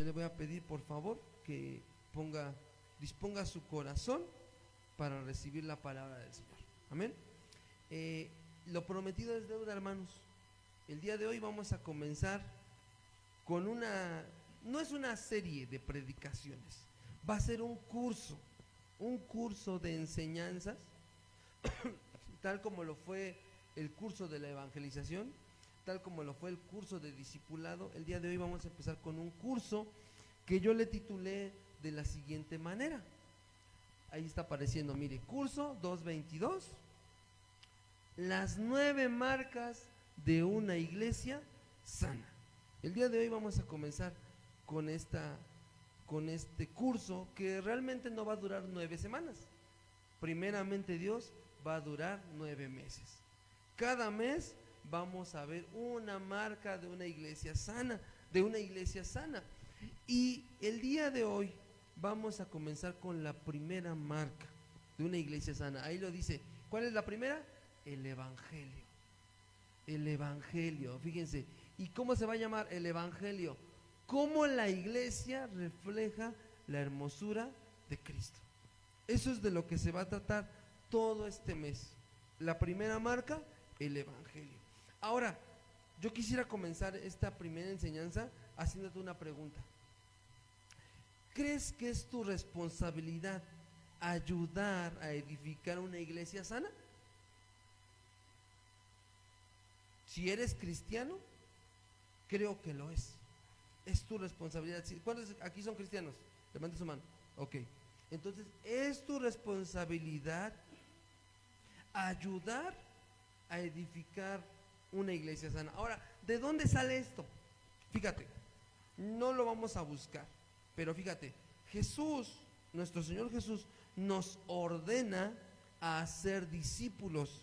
yo le voy a pedir por favor que disponga su corazón para recibir la palabra del Señor. Amén. Lo prometido es deuda, hermanos. El día de hoy vamos a comenzar con no es una serie de predicaciones, va a ser un curso de enseñanzas, tal como lo fue el curso de la evangelización, tal como lo fue el curso de discipulado. El día de hoy vamos a empezar con un curso que yo le titulé de la siguiente manera. Ahí está apareciendo, mire, curso 222, las 9 marcas de una iglesia sana. El día de hoy vamos a comenzar con este curso que realmente no va a durar 9 semanas. Primeramente Dios va a durar 9 meses. Cada mes vamos a ver una marca de una iglesia sana, Y el día de hoy vamos a comenzar con la primera marca de una iglesia sana. Ahí lo dice. ¿Cuál es la primera? El Evangelio. El Evangelio, fíjense. ¿Y cómo se va a llamar el Evangelio? Cómo la iglesia refleja la hermosura de Cristo. Eso es de lo que se va a tratar todo este mes. La primera marca, el Evangelio. Ahora, yo quisiera comenzar esta primera enseñanza haciéndote una pregunta. ¿Crees que es tu responsabilidad ayudar a edificar una iglesia sana? Si eres cristiano, creo que lo es. Es tu responsabilidad. ¿Cuántos aquí son cristianos? Levanta su mano. Ok. Entonces, es tu responsabilidad ayudar a edificar una iglesia sana. Ahora, ¿de dónde sale esto? Fíjate, no lo vamos a buscar, pero fíjate, Jesús, nuestro Señor Jesús, nos ordena a ser discípulos.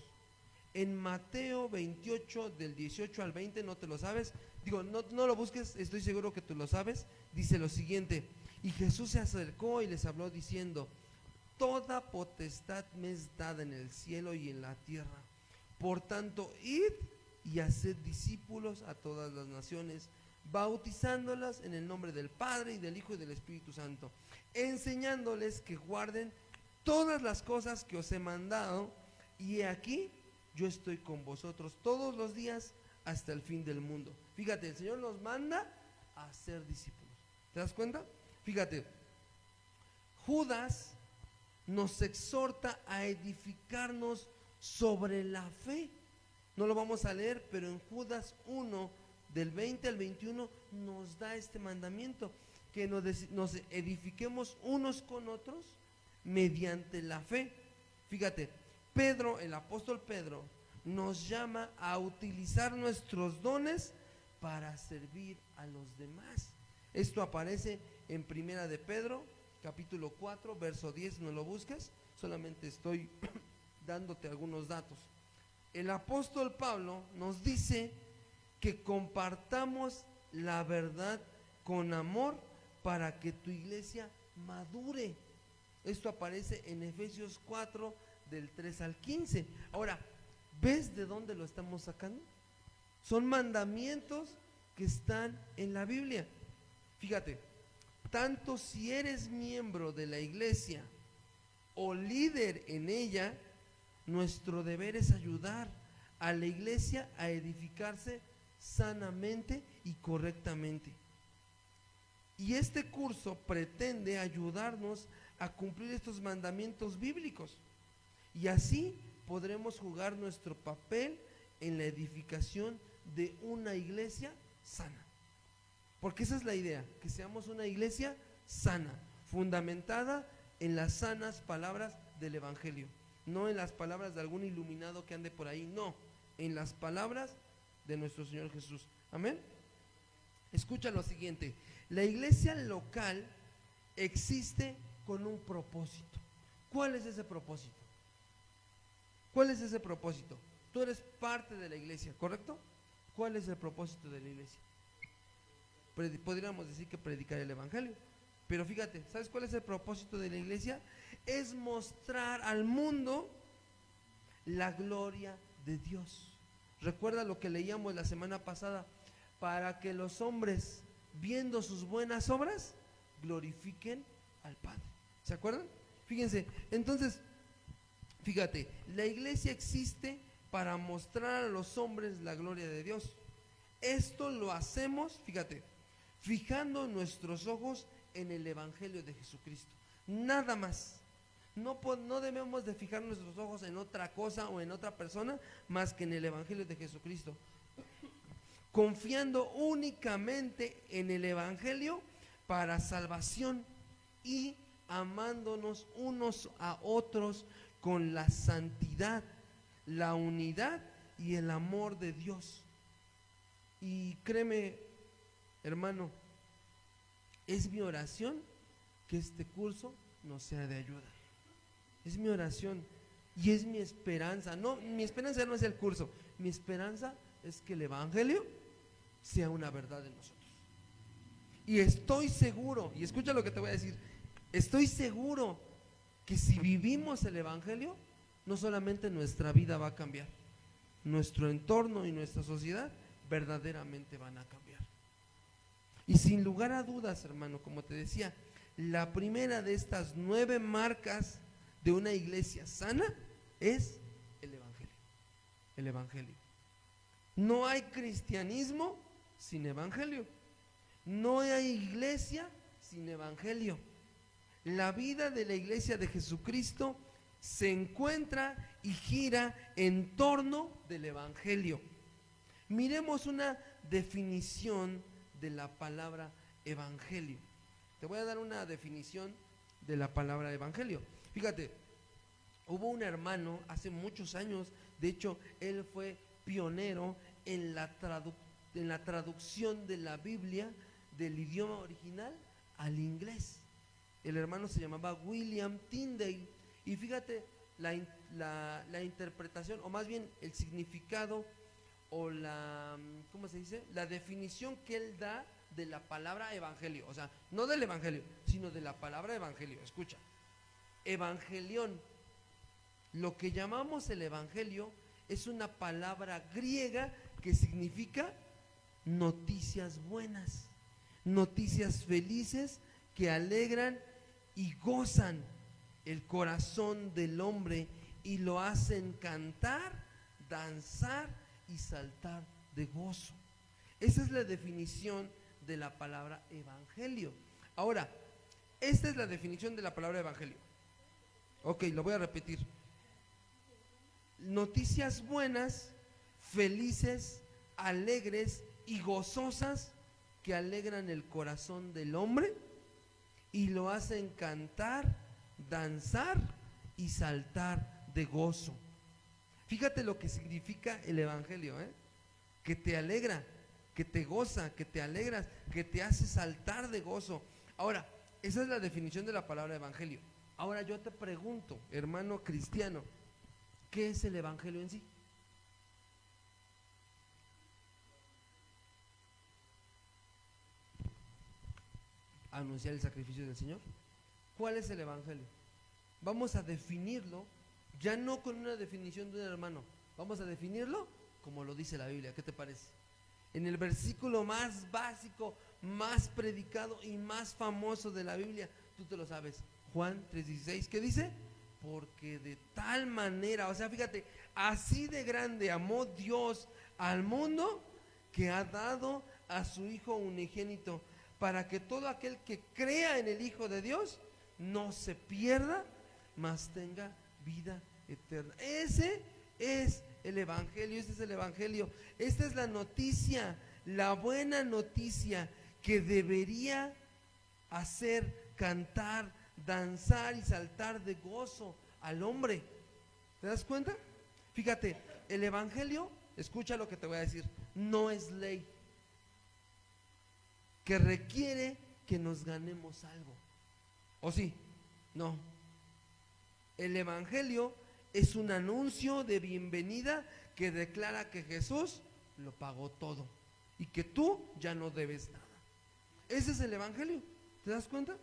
En Mateo 28, del 18 al 20, ¿no te lo sabes? Digo, no lo busques, estoy seguro que tú lo sabes. Dice lo siguiente: y Jesús se acercó y les habló diciendo: toda potestad me es dada en el cielo y en la tierra. Por tanto, id y haced discípulos a todas las naciones, bautizándolas en el nombre del Padre y del Hijo y del Espíritu Santo, enseñándoles que guarden todas las cosas que os he mandado, y aquí yo estoy con vosotros todos los días hasta el fin del mundo. Fíjate, el Señor nos manda a ser discípulos. ¿Te das cuenta? Fíjate, Judas nos exhorta a edificarnos sobre la fe. No lo vamos a leer, pero en Judas 1, del 20 al 21, nos da este mandamiento, que nos edifiquemos unos con otros mediante la fe. Fíjate, Pedro, el apóstol Pedro, nos llama a utilizar nuestros dones para servir a los demás. Esto aparece en Primera de Pedro, capítulo 4, verso 10, no lo busques, solamente estoy dándote algunos datos. El apóstol Pablo nos dice que compartamos la verdad con amor para que tu iglesia madure. Esto aparece en Efesios 4, del 3 al 15. Ahora, ¿ves de dónde lo estamos sacando? Son mandamientos que están en la Biblia. Fíjate, tanto si eres miembro de la iglesia o líder en ella, nuestro deber es ayudar a la iglesia a edificarse sanamente y correctamente. Y este curso pretende ayudarnos a cumplir estos mandamientos bíblicos, y así podremos jugar nuestro papel en la edificación de una iglesia sana. Porque esa es la idea, que seamos una iglesia sana, fundamentada en las sanas palabras del Evangelio, no en las palabras de algún iluminado que ande por ahí, no, en las palabras de nuestro Señor Jesús. Amén. Escucha lo siguiente: la iglesia local existe con un propósito. ¿Cuál es ese propósito? ¿Cuál es ese propósito? Tú eres parte de la iglesia, ¿correcto? ¿Cuál es el propósito de la iglesia? Podríamos decir que predicar el Evangelio. Pero fíjate, ¿sabes cuál es el propósito de la iglesia? Es mostrar al mundo la gloria de Dios. Recuerda lo que leíamos la semana pasada: para que los hombres viendo sus buenas obras, glorifiquen al Padre. ¿Se acuerdan? Fíjense, entonces, fíjate, la iglesia existe para mostrar a los hombres la gloria de Dios. Esto lo hacemos, fíjate, fijando nuestros ojos en el Evangelio de Jesucristo. Nada más. No debemos de fijar nuestros ojos en otra cosa o en otra persona más que en el Evangelio de Jesucristo. Confiando únicamente en el Evangelio para salvación y amándonos unos a otros con la santidad, la unidad y el amor de Dios. Y créeme, hermano, es mi oración que este curso nos sea de ayuda. Es mi oración y es mi esperanza. No, mi esperanza no es el curso, mi esperanza es que el Evangelio sea una verdad en nosotros. Y estoy seguro, y escucha lo que te voy a decir, estoy seguro que si vivimos el Evangelio, no solamente nuestra vida va a cambiar, nuestro entorno y nuestra sociedad verdaderamente van a cambiar. Y sin lugar a dudas, hermano, como te decía, la primera de estas 9 marcas de una iglesia sana es el Evangelio. El Evangelio. No hay cristianismo sin Evangelio. No hay iglesia sin Evangelio. La vida de la iglesia de Jesucristo se encuentra y gira en torno del Evangelio. Miremos una definición de la palabra Evangelio. Te voy a dar una definición de la palabra Evangelio. Fíjate, hubo un hermano hace muchos años, de hecho, él fue pionero en la traducción de la Biblia del idioma original al inglés. El hermano se llamaba William Tyndale. Y fíjate la interpretación, o más bien el significado, o ¿cómo se dice? La definición que él da de la palabra evangelio. O sea, no del evangelio, sino de la palabra evangelio. Escucha, evangelión, lo que llamamos el evangelio es una palabra griega que significa noticias buenas, noticias felices que alegran y gozan el corazón del hombre y lo hacen cantar, danzar y saltar de gozo. Esa es la definición de la palabra evangelio. Ahora, esta es la definición de la palabra evangelio. Ok, lo voy a repetir. Noticias buenas, felices, alegres y gozosas que alegran el corazón del hombre y lo hacen cantar, danzar y saltar de gozo. Fíjate lo que significa el evangelio, que te alegra, que te goza, que te alegras, que te hace saltar de gozo. Ahora, esa es la definición de la palabra evangelio. Ahora yo te pregunto, hermano cristiano, ¿qué es el evangelio en sí? Anunciar el sacrificio del Señor. ¿Cuál es el evangelio? Vamos a definirlo ya no con una definición de un hermano, vamos a definirlo como lo dice la Biblia. ¿Qué te parece? En el versículo más básico, más predicado y más famoso de la Biblia, tú te lo sabes, Juan 3:16, ¿qué dice? Porque de tal manera, o sea, fíjate, así de grande amó Dios al mundo que ha dado a su Hijo unigénito, para que todo aquel que crea en el Hijo de Dios no se pierda, mas tenga vida eterna. Ese es el evangelio, este es el evangelio, esta es la noticia, la buena noticia que debería hacer cantar, danzar y saltar de gozo al hombre. ¿Te das cuenta? Fíjate, el evangelio, escucha lo que te voy a decir, no es ley que requiere que nos ganemos algo. ¿O sí? No. El evangelio es un anuncio de bienvenida que declara que Jesús lo pagó todo y que tú ya no debes nada. Ese es el evangelio. ¿Te das cuenta?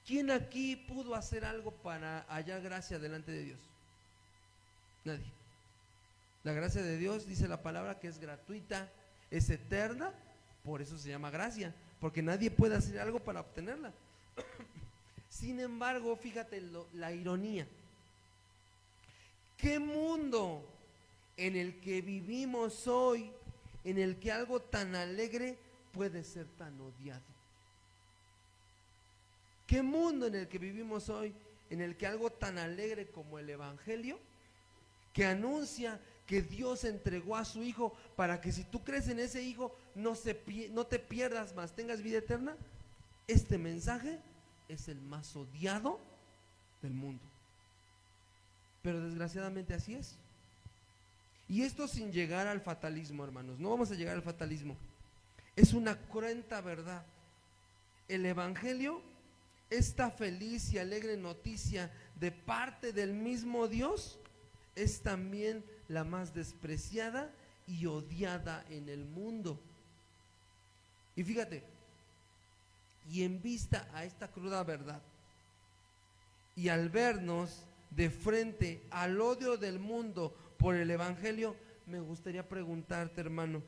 ¿Quién aquí pudo hacer algo para hallar gracia delante de Dios? Nadie. La gracia de Dios, dice la palabra, que es gratuita, es eterna Por eso se llama gracia, porque nadie puede hacer algo para obtenerla. Sin embargo, fíjate la ironía. ¿Qué mundo en el que vivimos hoy, en el que algo tan alegre puede ser tan odiado? ¿Qué mundo en el que vivimos hoy, en el que algo tan alegre como el Evangelio, que anuncia que Dios entregó a su Hijo para que si tú crees en ese Hijo no te pierdas, mas tengas vida eterna? Este mensaje es el más odiado del mundo. Pero desgraciadamente así es. Y esto sin llegar al fatalismo, hermanos. No vamos a llegar al fatalismo. Es una cruenta verdad. El Evangelio, esta feliz y alegre noticia de parte del mismo Dios, es también la más despreciada y odiada en el mundo. Y fíjate, y en vista a esta cruda verdad, y al vernos de frente al odio del mundo por el Evangelio, me gustaría preguntarte, hermano,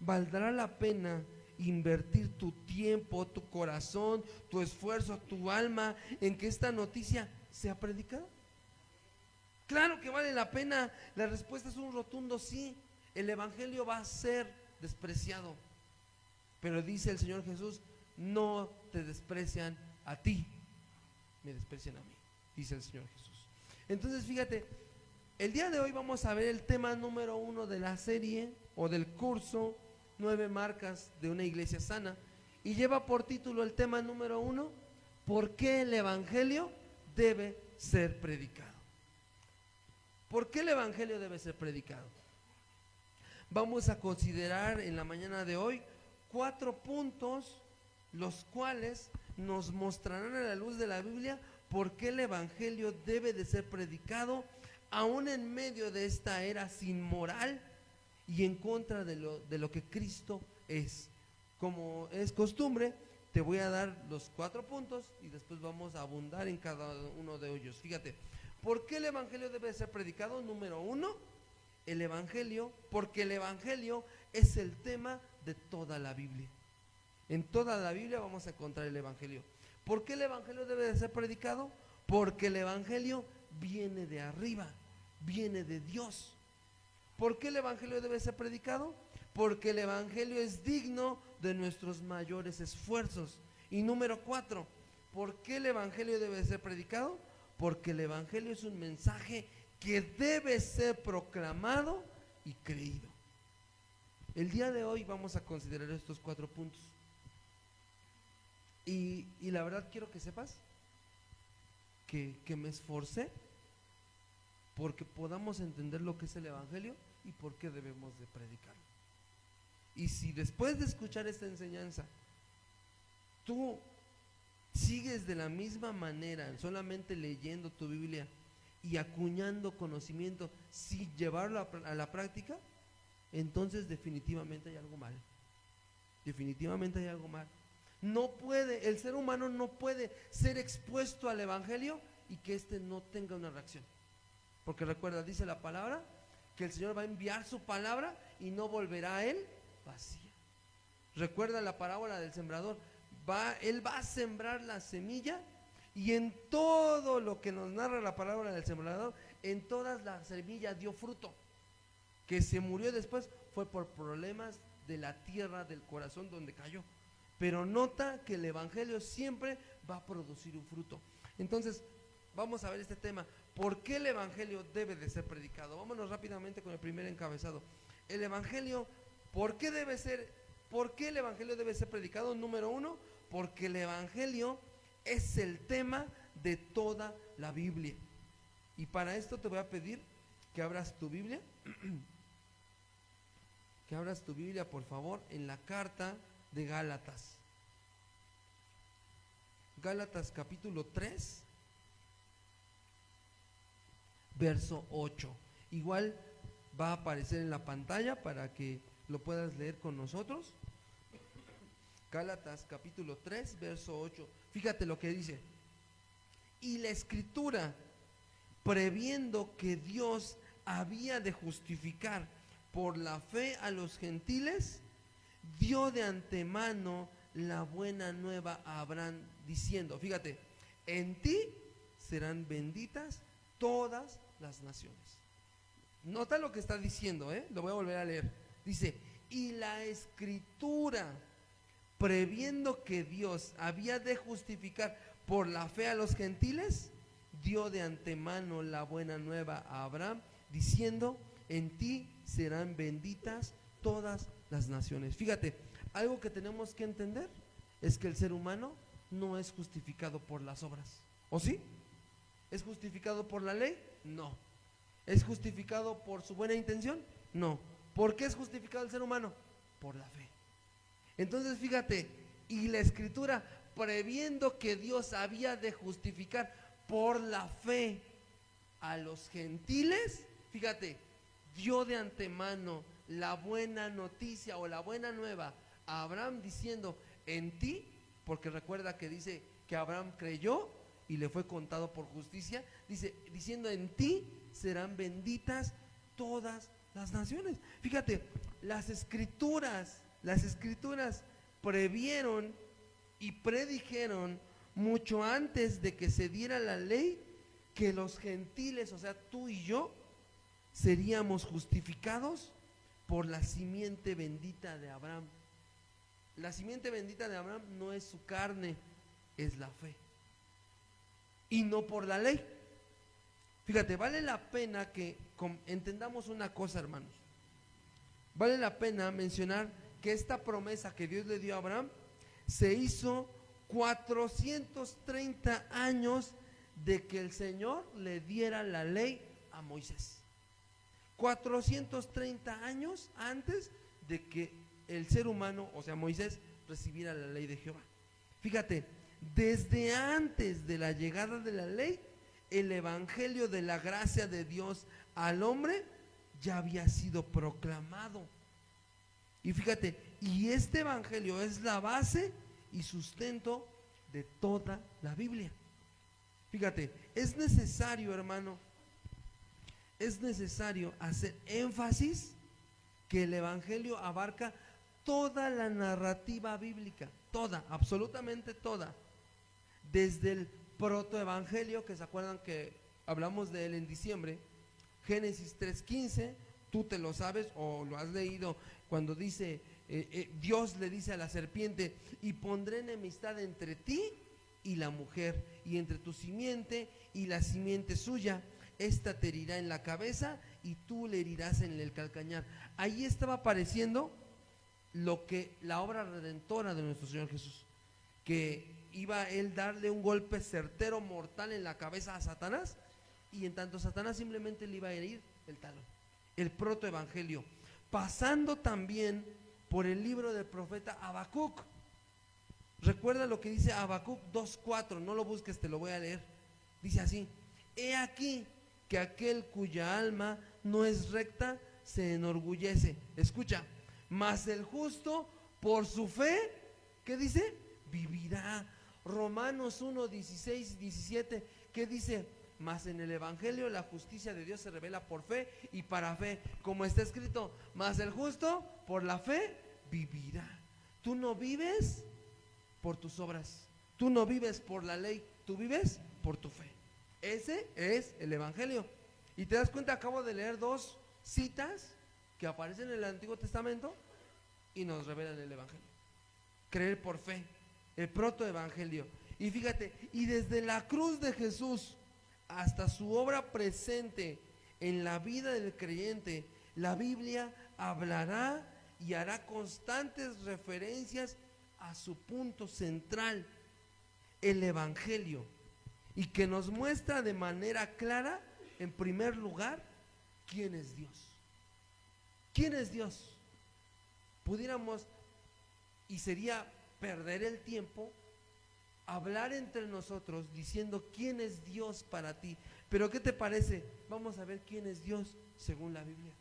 ¿valdrá la pena invertir tu tiempo, tu corazón, tu esfuerzo, tu alma en que esta noticia sea predicada? Claro que vale la pena. La respuesta es un rotundo sí. El Evangelio va a ser despreciado, pero dice el Señor Jesús: no te desprecian a ti, me desprecian a mí, dice el Señor Jesús. Entonces fíjate, el día de hoy vamos a ver el tema número 1 de la serie o del curso 9 marcas de una iglesia sana, y lleva por título el tema número 1: ¿por qué el Evangelio debe ser predicado? ¿Por qué el Evangelio debe ser predicado? Vamos a considerar en la mañana de hoy 4 puntos, los cuales nos mostrarán a la luz de la Biblia por qué el Evangelio debe de ser predicado, aún en medio de esta era sin moral y en contra de lo que Cristo es. Como es costumbre, te voy a dar los 4 puntos y después vamos a abundar en cada uno de ellos. Fíjate, ¿por qué el Evangelio debe ser predicado? Número 1, el Evangelio, porque el Evangelio es el tema de toda la Biblia. En toda la Biblia vamos a encontrar el Evangelio. ¿Por qué el Evangelio debe de ser predicado? Porque el Evangelio viene de arriba, viene de Dios. ¿Por qué el Evangelio debe ser predicado? Porque el Evangelio es digno de nuestros mayores esfuerzos. Y número 4, ¿por qué el Evangelio debe ser predicado? Porque el Evangelio es un mensaje que debe ser proclamado y creído. El día de hoy vamos a considerar estos 4 puntos. Y la verdad quiero que sepas que me esforcé porque podamos entender lo que es el Evangelio y por qué debemos de predicarlo. Y si después de escuchar esta enseñanza tú sigues de la misma manera, solamente leyendo tu Biblia y acuñando conocimiento sin llevarlo a la práctica, entonces definitivamente hay algo mal. Definitivamente hay algo mal. No puede, el ser humano no puede ser expuesto al Evangelio y que éste no tenga una reacción. Porque recuerda, dice la palabra, que el Señor va a enviar su palabra y no volverá a él vacía. Recuerda la parábola del sembrador. Él va a sembrar la semilla, y en todo lo que nos narra la parábola del sembrador, en todas la semilla dio fruto. Que se murió después fue por problemas de la tierra, del corazón donde cayó. Pero nota que el Evangelio siempre va a producir un fruto. Entonces, vamos a ver este tema. ¿Por qué el Evangelio debe de ser predicado? Vámonos rápidamente con el primer encabezado. El Evangelio, ¿por qué el Evangelio debe ser predicado? Número 1, porque el Evangelio es el tema de toda la Biblia. Y para esto te voy a pedir que abras tu Biblia. Que abras tu Biblia, por favor, en la carta de Gálatas. Gálatas capítulo 3, verso 8. Igual va a aparecer en la pantalla para que lo puedas leer con nosotros. Gálatas capítulo 3, verso 8. Fíjate lo que dice. Y la Escritura, previendo que Dios había de justificar por la fe a los gentiles, dio dio de antemano la buena nueva a Abraham, diciendo, fíjate, en ti serán benditas todas las naciones. Nota lo que está diciendo, lo voy a volver a leer. Dice, y la Escritura, previendo que Dios había de justificar por la fe a los gentiles, dio de antemano la buena nueva a Abraham, diciendo, en ti serán benditas todas las naciones. Fíjate, algo que tenemos que entender es que el ser humano no es justificado por las obras. ¿O sí? ¿Es justificado por la ley? No. ¿Es justificado por su buena intención? No. ¿Por qué es justificado el ser humano? Por la fe. Entonces fíjate, y la Escritura, previendo que Dios había de justificar por la fe a los gentiles, fíjate, dio de antemano la buena noticia o la buena nueva a Abraham, diciendo, en ti, porque recuerda que dice que Abraham creyó y le fue contado por justicia, diciendo, en ti serán benditas todas las naciones. Fíjate, las escrituras previeron y predijeron mucho antes de que se diera la ley que los gentiles, o sea, tú y yo, seríamos justificados por la simiente bendita de Abraham. La simiente bendita de Abraham no es su carne, es la fe. Y no por la ley. Fíjate, vale la pena que entendamos una cosa, hermanos. Vale la pena mencionar que esta promesa que Dios le dio a Abraham se hizo 430 años de que el Señor le diera la ley a Moisés. 430 años antes de que el ser humano, o sea Moisés, recibiera la ley de Jehová. Fíjate, desde antes de la llegada de la ley, el evangelio de la gracia de Dios al hombre ya había sido proclamado. Y fíjate, y este evangelio es la base y sustento de toda la Biblia. Fíjate, es necesario, hermano, es necesario hacer énfasis que el evangelio abarca toda la narrativa bíblica, toda, absolutamente toda, desde el protoevangelio, que se acuerdan que hablamos de él en diciembre, Génesis 3:15, tú te lo sabes o lo has leído, cuando dice, Dios le dice a la serpiente, y pondré enemistad entre ti y la mujer, y entre tu simiente y la simiente suya, esta te herirá en la cabeza y tú le herirás en el calcañar. Ahí estaba apareciendo lo que la obra redentora de nuestro Señor Jesús, que iba él darle un golpe certero, mortal en la cabeza a Satanás, y en tanto Satanás simplemente le iba a herir el talón. El protoevangelio, pasando también por el libro del profeta Habacuc. Recuerda lo que dice Habacuc 2:4, no lo busques, te lo voy a leer. Dice así: he aquí que aquel cuya alma no es recta se enorgullece. Escucha, mas el justo por su fe, ¿qué dice? Vivirá. Romanos 1:16-17, ¿qué dice? Mas en el evangelio la justicia de Dios se revela por fe y para fe, como está escrito, mas el justo por la fe vivirá. Tú no vives por tus obras, tú no vives por la ley, tú vives por tu fe. Ese es el evangelio. Y te das cuenta, acabo de leer dos citas que aparecen en el Antiguo Testamento y nos revelan el evangelio. Creer por fe, el protoevangelio. Y fíjate, y desde la cruz de Jesús hasta su obra presente en la vida del creyente, la Biblia hablará y hará constantes referencias a su punto central, el evangelio, y que nos muestra de manera clara, en primer lugar, quién es Dios. ¿Quién es Dios? Pudiéramos, y sería perder el tiempo, hablar entre nosotros diciendo quién es Dios para ti. Pero ¿qué te parece? Vamos a ver quién es Dios según la Biblia.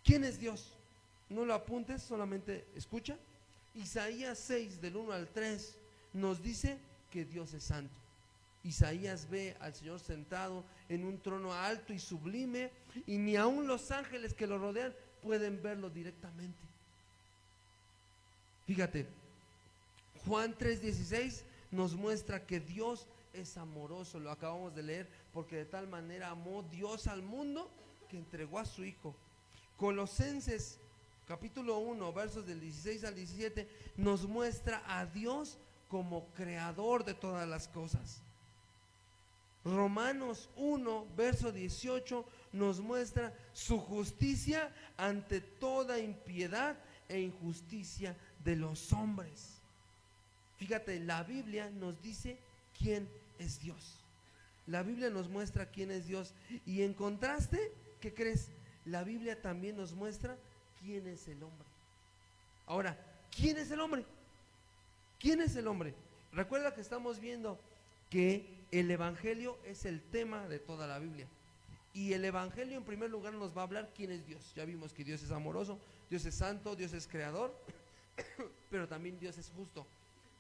¿Quién es Dios? No lo apuntes, solamente escucha. Isaías 6 del 1 al 3 nos dice que Dios es santo. Isaías ve al Señor sentado en un trono alto y sublime, y ni aun los ángeles que lo rodean pueden verlo directamente. Fíjate, Juan 3:16 nos muestra que Dios es amoroso, lo acabamos de leer, porque de tal manera amó Dios al mundo que entregó a su Hijo. Colosenses capítulo 1, versos del 16 al 17, nos muestra a Dios como creador de todas las cosas. Romanos 1, verso 18, nos muestra su justicia ante toda impiedad e injusticia de los hombres. Fíjate, la Biblia nos dice quién es Dios. La Biblia nos muestra quién es Dios. Y en contraste, ¿qué crees? La Biblia también nos muestra quién es el hombre. Ahora, ¿quién es el hombre? ¿Quién es el hombre? Recuerda que estamos viendo que el Evangelio es el tema de toda la Biblia. Y el Evangelio en primer lugar nos va a hablar quién es Dios. Ya vimos que Dios es amoroso, Dios es santo, Dios es creador, pero también Dios es justo.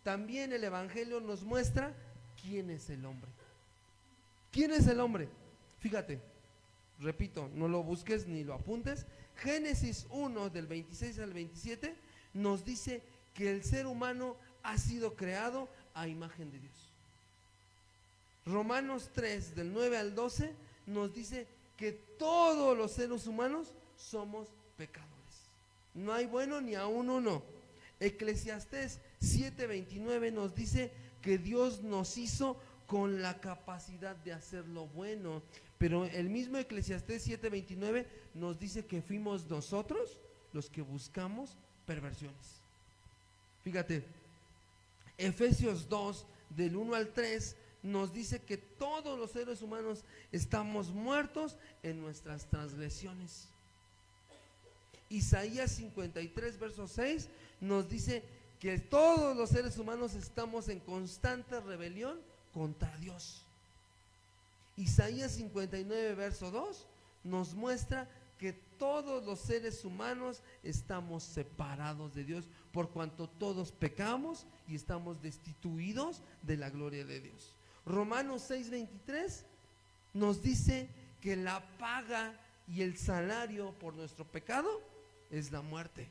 También el Evangelio nos muestra quién es el hombre. ¿Quién es el hombre? Fíjate, repito, no lo busques ni lo apuntes. Génesis 1 del 26 al 27 nos dice que el ser humano ha sido creado a imagen de Dios. Romanos 3 del 9 al 12 nos dice que todos los seres humanos somos pecadores. No hay bueno ni aún uno. Eclesiastés 7:29 nos dice que Dios nos hizo con la capacidad de hacer lo bueno. Pero el mismo Eclesiastés 7:29 nos dice que fuimos nosotros los que buscamos perversiones. Fíjate, Efesios 2 del 1 al 3 nos dice que todos los seres humanos estamos muertos en nuestras transgresiones. Isaías 53 verso 6 nos dice que todos los seres humanos estamos en constante rebelión contra Dios. Isaías 59 verso 2 nos muestra que todos los seres humanos estamos separados de Dios, por cuanto todos pecamos y estamos destituidos de la gloria de Dios. Romanos 6:23 nos dice que la paga y el salario por nuestro pecado es la muerte,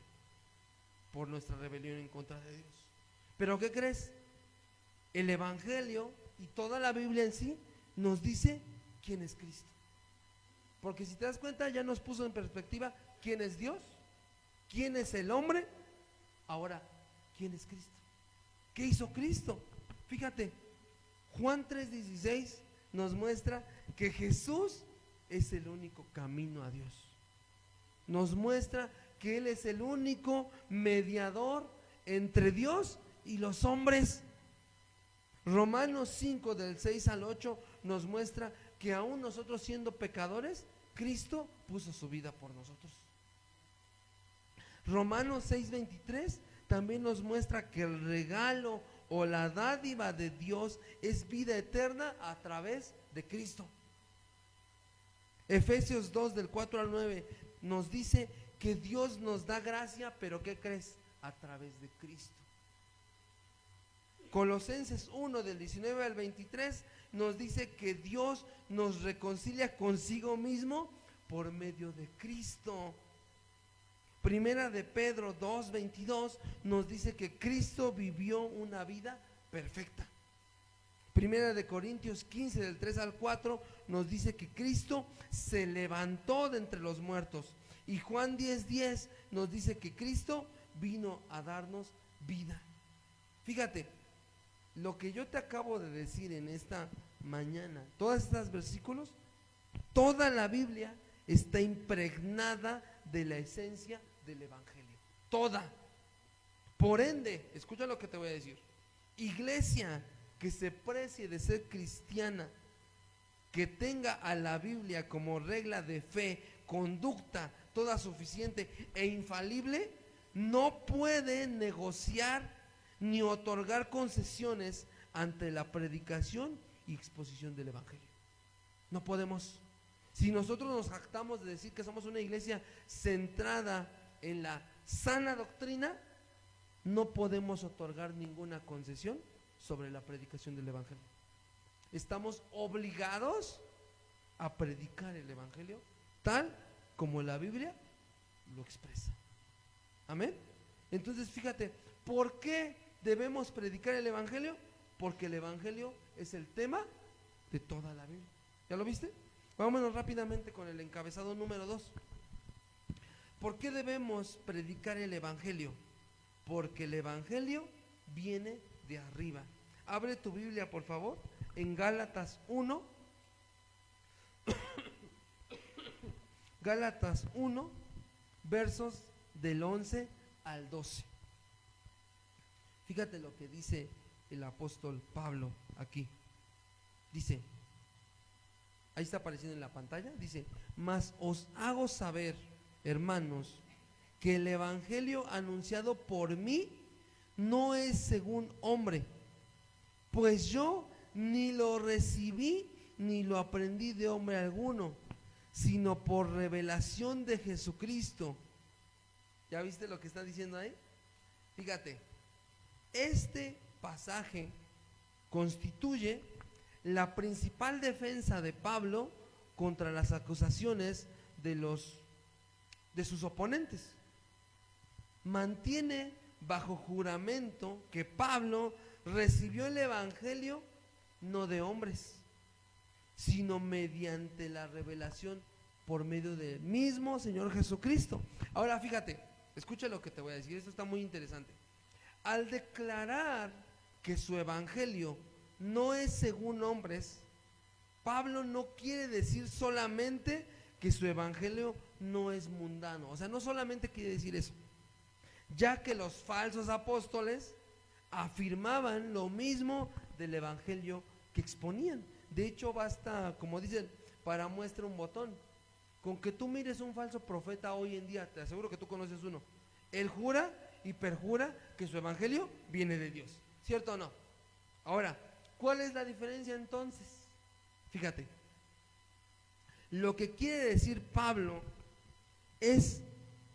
por nuestra rebelión en contra de Dios. Pero ¿qué crees? El Evangelio y toda la Biblia en sí nos dice quién es Cristo. Porque si te das cuenta, ya nos puso en perspectiva quién es Dios, quién es el hombre, ahora quién es Cristo. ¿Qué hizo Cristo? Fíjate, Juan 3:16 nos muestra que Jesús es el único camino a Dios. Nos muestra que Él es el único mediador entre Dios y los hombres. Romanos 5 del 6 al 8 nos muestra que aún nosotros siendo pecadores, Cristo puso su vida por nosotros. Romanos 6:23 también nos muestra que el regalo o la dádiva de Dios es vida eterna a través de Cristo. Efesios 2 del 4 al 9 nos dice que Dios nos da gracia, pero ¿qué crees? A través de Cristo. Colosenses 1 del 19 al 23 nos dice que Dios nos reconcilia consigo mismo por medio de Cristo. Primera de Pedro 2:22 nos dice que Cristo vivió una vida perfecta. Primera de Corintios 15 del 3 al 4 nos dice que Cristo se levantó de entre los muertos. Y Juan 10:10 nos dice que Cristo vino a darnos vida. Fíjate, lo que yo te acabo de decir en esta mañana, todos estos versículos, toda la Biblia está impregnada de la esencia del Evangelio. Toda. Por ende, escucha lo que te voy a decir. Iglesia que se precie de ser cristiana, que tenga a la Biblia como regla de fe, conducta toda suficiente e infalible, no puede negociar ni otorgar concesiones ante la predicación y exposición del Evangelio. No podemos. Si nosotros nos jactamos de decir que somos una iglesia centrada en la sana doctrina, no podemos otorgar ninguna concesión sobre la predicación del Evangelio. Estamos obligados a predicar el Evangelio tal como la Biblia lo expresa. Amén. Entonces fíjate, ¿por qué debemos predicar el evangelio? Porque el evangelio es el tema de toda la Biblia. ¿Ya lo viste? Vámonos rápidamente con el encabezado número 2. ¿Por qué debemos predicar el evangelio? Porque el evangelio viene de arriba. Abre tu Biblia, por favor, en Gálatas 1. Gálatas 1, versos del 11 al 12. Fíjate lo que dice el apóstol Pablo aquí. Dice, ahí está apareciendo en la pantalla, dice: mas os hago saber, hermanos, que el evangelio anunciado por mí no es según hombre, pues yo ni lo recibí ni lo aprendí de hombre alguno, sino por revelación de Jesucristo. ¿Ya viste lo que está diciendo ahí? Fíjate, este pasaje constituye la principal defensa de Pablo contra las acusaciones de sus oponentes. Mantiene bajo juramento que Pablo recibió el evangelio no de hombres, sino mediante la revelación por medio del mismo Señor Jesucristo. Ahora fíjate, escucha lo que te voy a decir, esto está muy interesante. Al declarar que su evangelio no es según hombres, Pablo no quiere decir solamente que su evangelio no es mundano. O sea, no solamente quiere decir eso, ya que los falsos apóstoles afirmaban lo mismo del evangelio que exponían. De hecho, basta, como dicen, para muestra un botón. Con que tú mires un falso profeta hoy en día, te aseguro que tú conoces uno. Él jura y perjura que su evangelio viene de Dios, ¿cierto o no? Ahora, ¿cuál es la diferencia entonces? Fíjate, lo que quiere decir Pablo es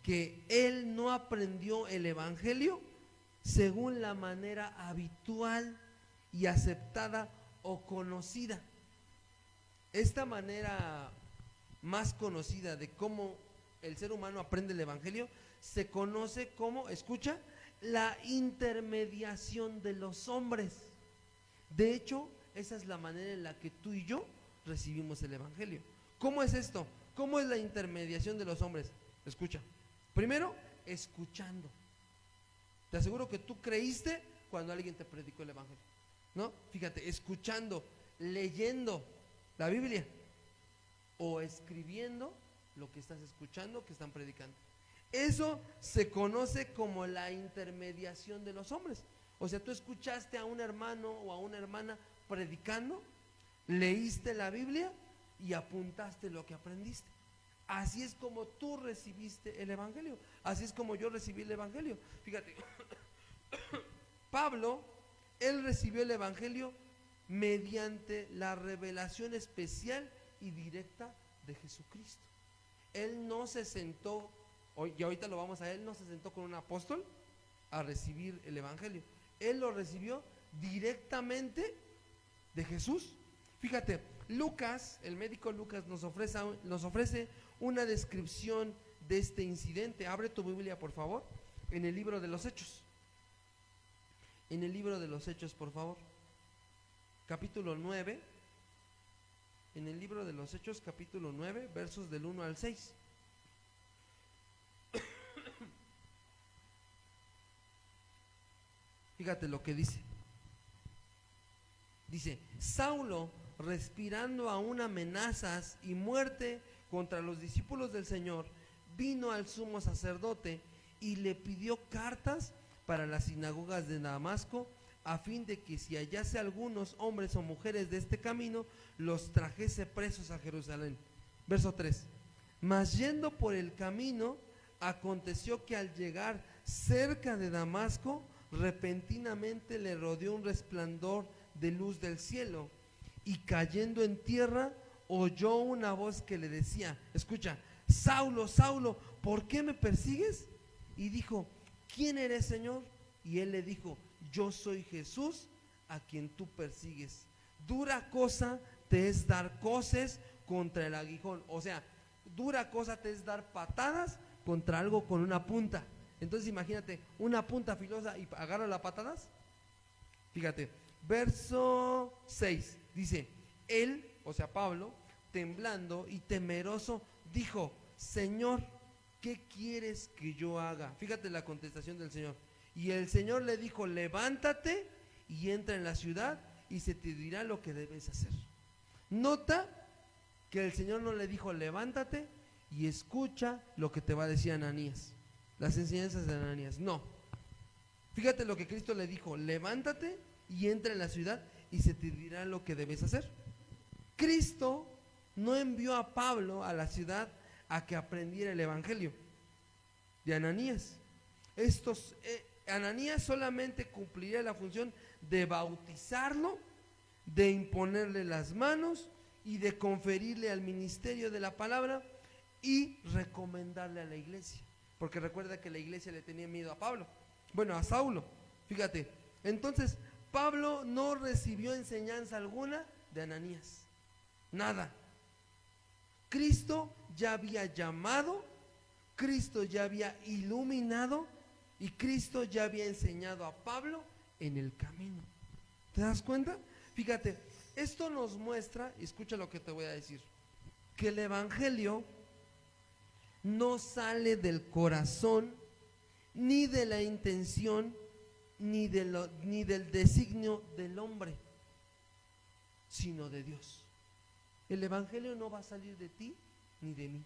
que él no aprendió el evangelio según la manera habitual y aceptada o conocida. Esta manera más conocida de cómo el ser humano aprende el evangelio se conoce como, escucha, la intermediación de los hombres. De hecho, esa es la manera en la que tú y yo recibimos el evangelio. ¿Cómo es esto? ¿Cómo es la intermediación de los hombres? Escucha, primero, escuchando. Te aseguro que tú creíste cuando alguien te predicó el evangelio, ¿no? Fíjate, escuchando, leyendo la Biblia o escribiendo lo que estás escuchando, que están predicando. Eso se conoce como la intermediación de los hombres. O sea, tú escuchaste a un hermano o a una hermana predicando, leíste la Biblia y apuntaste lo que aprendiste. Así es como tú recibiste el evangelio. Así es como yo recibí el evangelio. Fíjate, Pablo, él recibió el evangelio mediante la revelación especial y directa de Jesucristo. Él no se sentó, y ahorita lo vamos a ver, él no se sentó con un apóstol a recibir el evangelio. Él lo recibió directamente de Jesús. Fíjate, Lucas, el médico Lucas nos ofrece una descripción de este incidente. Abre tu Biblia, por favor, en el libro de los Hechos. En el libro de los Hechos, por favor. Capítulo 9. En el libro de los Hechos, capítulo 9, versos del 1 al 6. Fíjate lo que dice. Dice: Saulo, respirando aún amenazas y muerte contra los discípulos del Señor, vino al sumo sacerdote y le pidió cartas para las sinagogas de Damasco, a fin de que si hallase algunos hombres o mujeres de este camino, los trajese presos a Jerusalén. Verso 3. Mas yendo por el camino, aconteció que al llegar cerca de Damasco, repentinamente le rodeó un resplandor de luz del cielo, y cayendo en tierra, oyó una voz que le decía, escucha: Saulo, Saulo, ¿por qué me persigues? Y dijo: ¿quién eres, Señor? Y él le dijo: yo soy Jesús, a quien tú persigues. Dura cosa te es dar coces contra el aguijón. O sea, dura cosa te es dar patadas contra algo con una punta. Entonces imagínate, una punta filosa y agarra las patadas. Fíjate, verso 6 dice, él, o sea Pablo, temblando y temeroso, dijo, Señor, ¿qué quieres que yo haga? Fíjate la contestación del Señor. Y el Señor le dijo, levántate y entra en la ciudad y se te dirá lo que debes hacer. Nota que el Señor no le dijo, levántate y escucha lo que te va a decir Ananías, las enseñanzas de Ananías. No. Fíjate lo que Cristo le dijo, levántate y entra en la ciudad y se te dirá lo que debes hacer. Cristo no envió a Pablo a la ciudad a que aprendiera el evangelio de Ananías. Ananías solamente cumpliría la función de bautizarlo, de imponerle las manos y de conferirle al ministerio de la palabra y recomendarle a la iglesia, porque recuerda que la iglesia le tenía miedo a Pablo, bueno, a Saulo. Fíjate, entonces Pablo no recibió enseñanza alguna de Ananías, nada. Cristo ya había llamado, Cristo ya había iluminado y Cristo ya había enseñado a Pablo en el camino. ¿Te das cuenta? Fíjate, esto nos muestra, y escucha lo que te voy a decir, que el evangelio no sale del corazón, ni de la intención, ni del designio del hombre, sino de Dios. El evangelio no va a salir de ti ni de mí.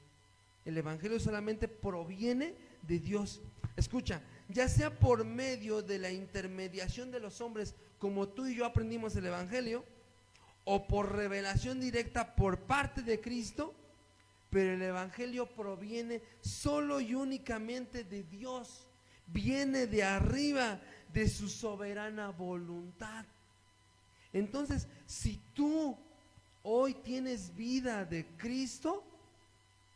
El evangelio solamente proviene de Dios. Escucha, ya sea por medio de la intermediación de los hombres, como tú y yo aprendimos el evangelio, o por revelación directa por parte de Cristo, pero el evangelio proviene solo y únicamente de Dios, viene de arriba, de su soberana voluntad. Entonces, si tú hoy tienes vida de Cristo,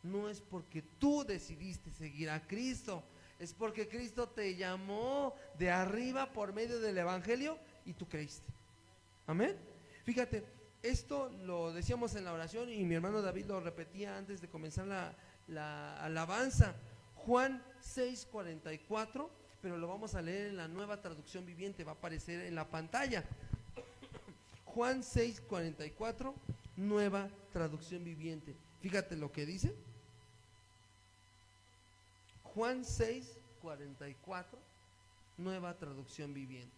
no es porque tú decidiste seguir a Cristo, es porque Cristo te llamó de arriba por medio del evangelio y tú creíste. Amén. Fíjate, esto lo decíamos en la oración y mi hermano David lo repetía antes de comenzar la alabanza. Juan 6:44, pero lo vamos a leer en la Nueva Traducción Viviente, va a aparecer en la pantalla. Juan 6:44, Nueva Traducción Viviente. Fíjate lo que dice. Juan 6:44, Nueva Traducción Viviente.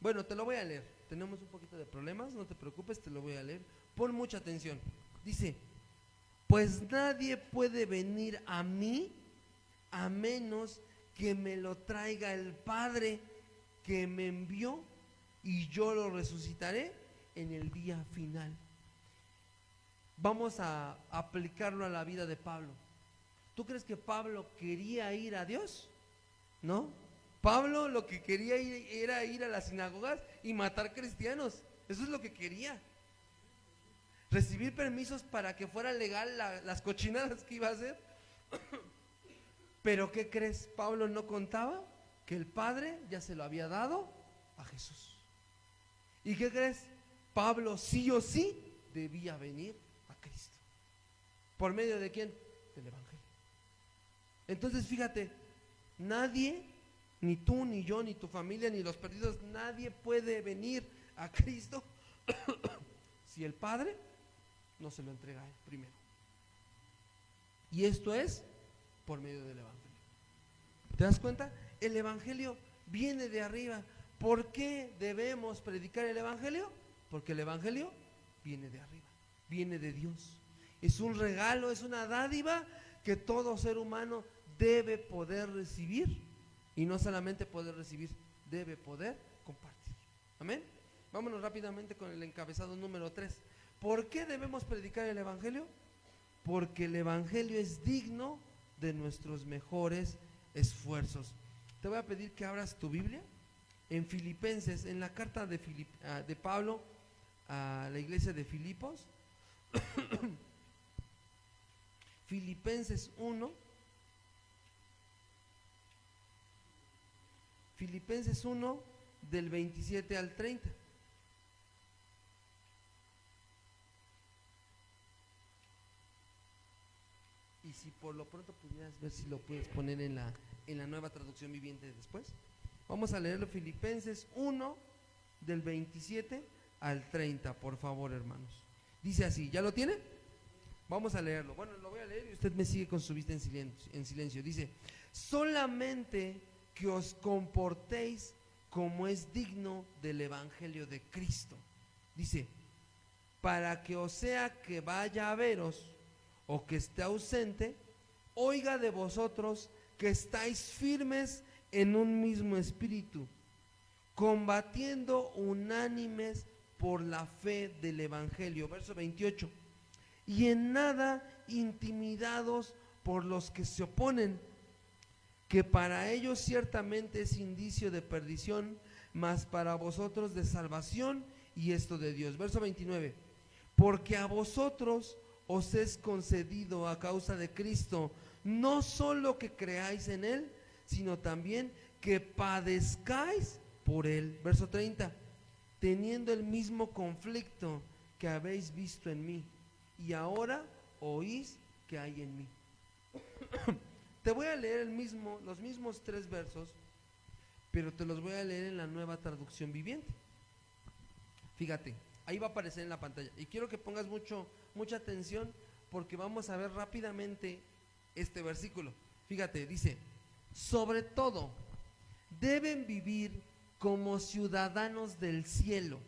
Bueno, te lo voy a leer. Tenemos un poquito de problemas, no te preocupes, te lo voy a leer. Pon mucha atención. Dice, pues nadie puede venir a mí a menos que me lo traiga el Padre que me envió, y yo lo resucitaré en el día final. Vamos a aplicarlo a la vida de Pablo. ¿Tú crees que Pablo quería ir a Dios? ¿No? Pablo lo que quería era ir a las sinagogas y matar cristianos. Eso es lo que quería. Recibir permisos para que fuera legal las cochinadas que iba a hacer. Pero ¿qué crees? Pablo no contaba que el Padre ya se lo había dado a Jesús. ¿Y qué crees? Pablo sí o sí debía venir a Cristo. ¿Por medio de quién? Del evangelio. Entonces fíjate, nadie, ni tú, ni yo, ni tu familia, ni los perdidos, nadie puede venir a Cristo si el Padre no se lo entrega a él primero. Y esto es por medio del evangelio. ¿Te das cuenta? El evangelio viene de arriba. ¿Por qué debemos predicar el evangelio? Porque el evangelio viene de arriba, viene de Dios. Es un regalo, es una dádiva que todo ser humano debe poder recibir. Y no solamente poder recibir, debe poder compartir. Amén. Vámonos rápidamente con el encabezado número 3. ¿Por qué debemos predicar el evangelio? Porque el evangelio es digno de nuestros mejores esfuerzos. Te voy a pedir que abras tu Biblia en Filipenses, en la carta de Pablo a la iglesia de Filipos. Filipenses 1. Filipenses 1 del 27 al 30. Y si por lo pronto pudieras ver si lo puedes poner en la nueva traducción viviente después. Vamos a leerlo, Filipenses 1, del 27 al 30, por favor, hermanos. Dice así, ¿ya lo tiene? Vamos a leerlo. Bueno, lo voy a leer y usted me sigue con su vista en silencio. Dice, solamente que os comportéis como es digno del Evangelio de Cristo. Dice, para que o sea que vaya a veros o que esté ausente, oiga de vosotros que estáis firmes en un mismo espíritu, combatiendo unánimes por la fe del Evangelio. Verso 28. Y en nada intimidados por los que se oponen, que para ellos ciertamente es indicio de perdición, mas para vosotros de salvación, y esto de Dios. Verso 29. Porque a vosotros os es concedido a causa de Cristo, no solo que creáis en Él, sino también que padezcáis por Él. Verso 30. Teniendo el mismo conflicto que habéis visto en mí, y ahora oís que hay en mí. Te voy a leer los mismos 3 versos, pero te los voy a leer en la nueva traducción viviente. Fíjate, ahí va a aparecer en la pantalla. Y quiero que pongas mucha atención, porque vamos a ver rápidamente este versículo. Fíjate, dice, sobre todo, deben vivir como ciudadanos del cielo,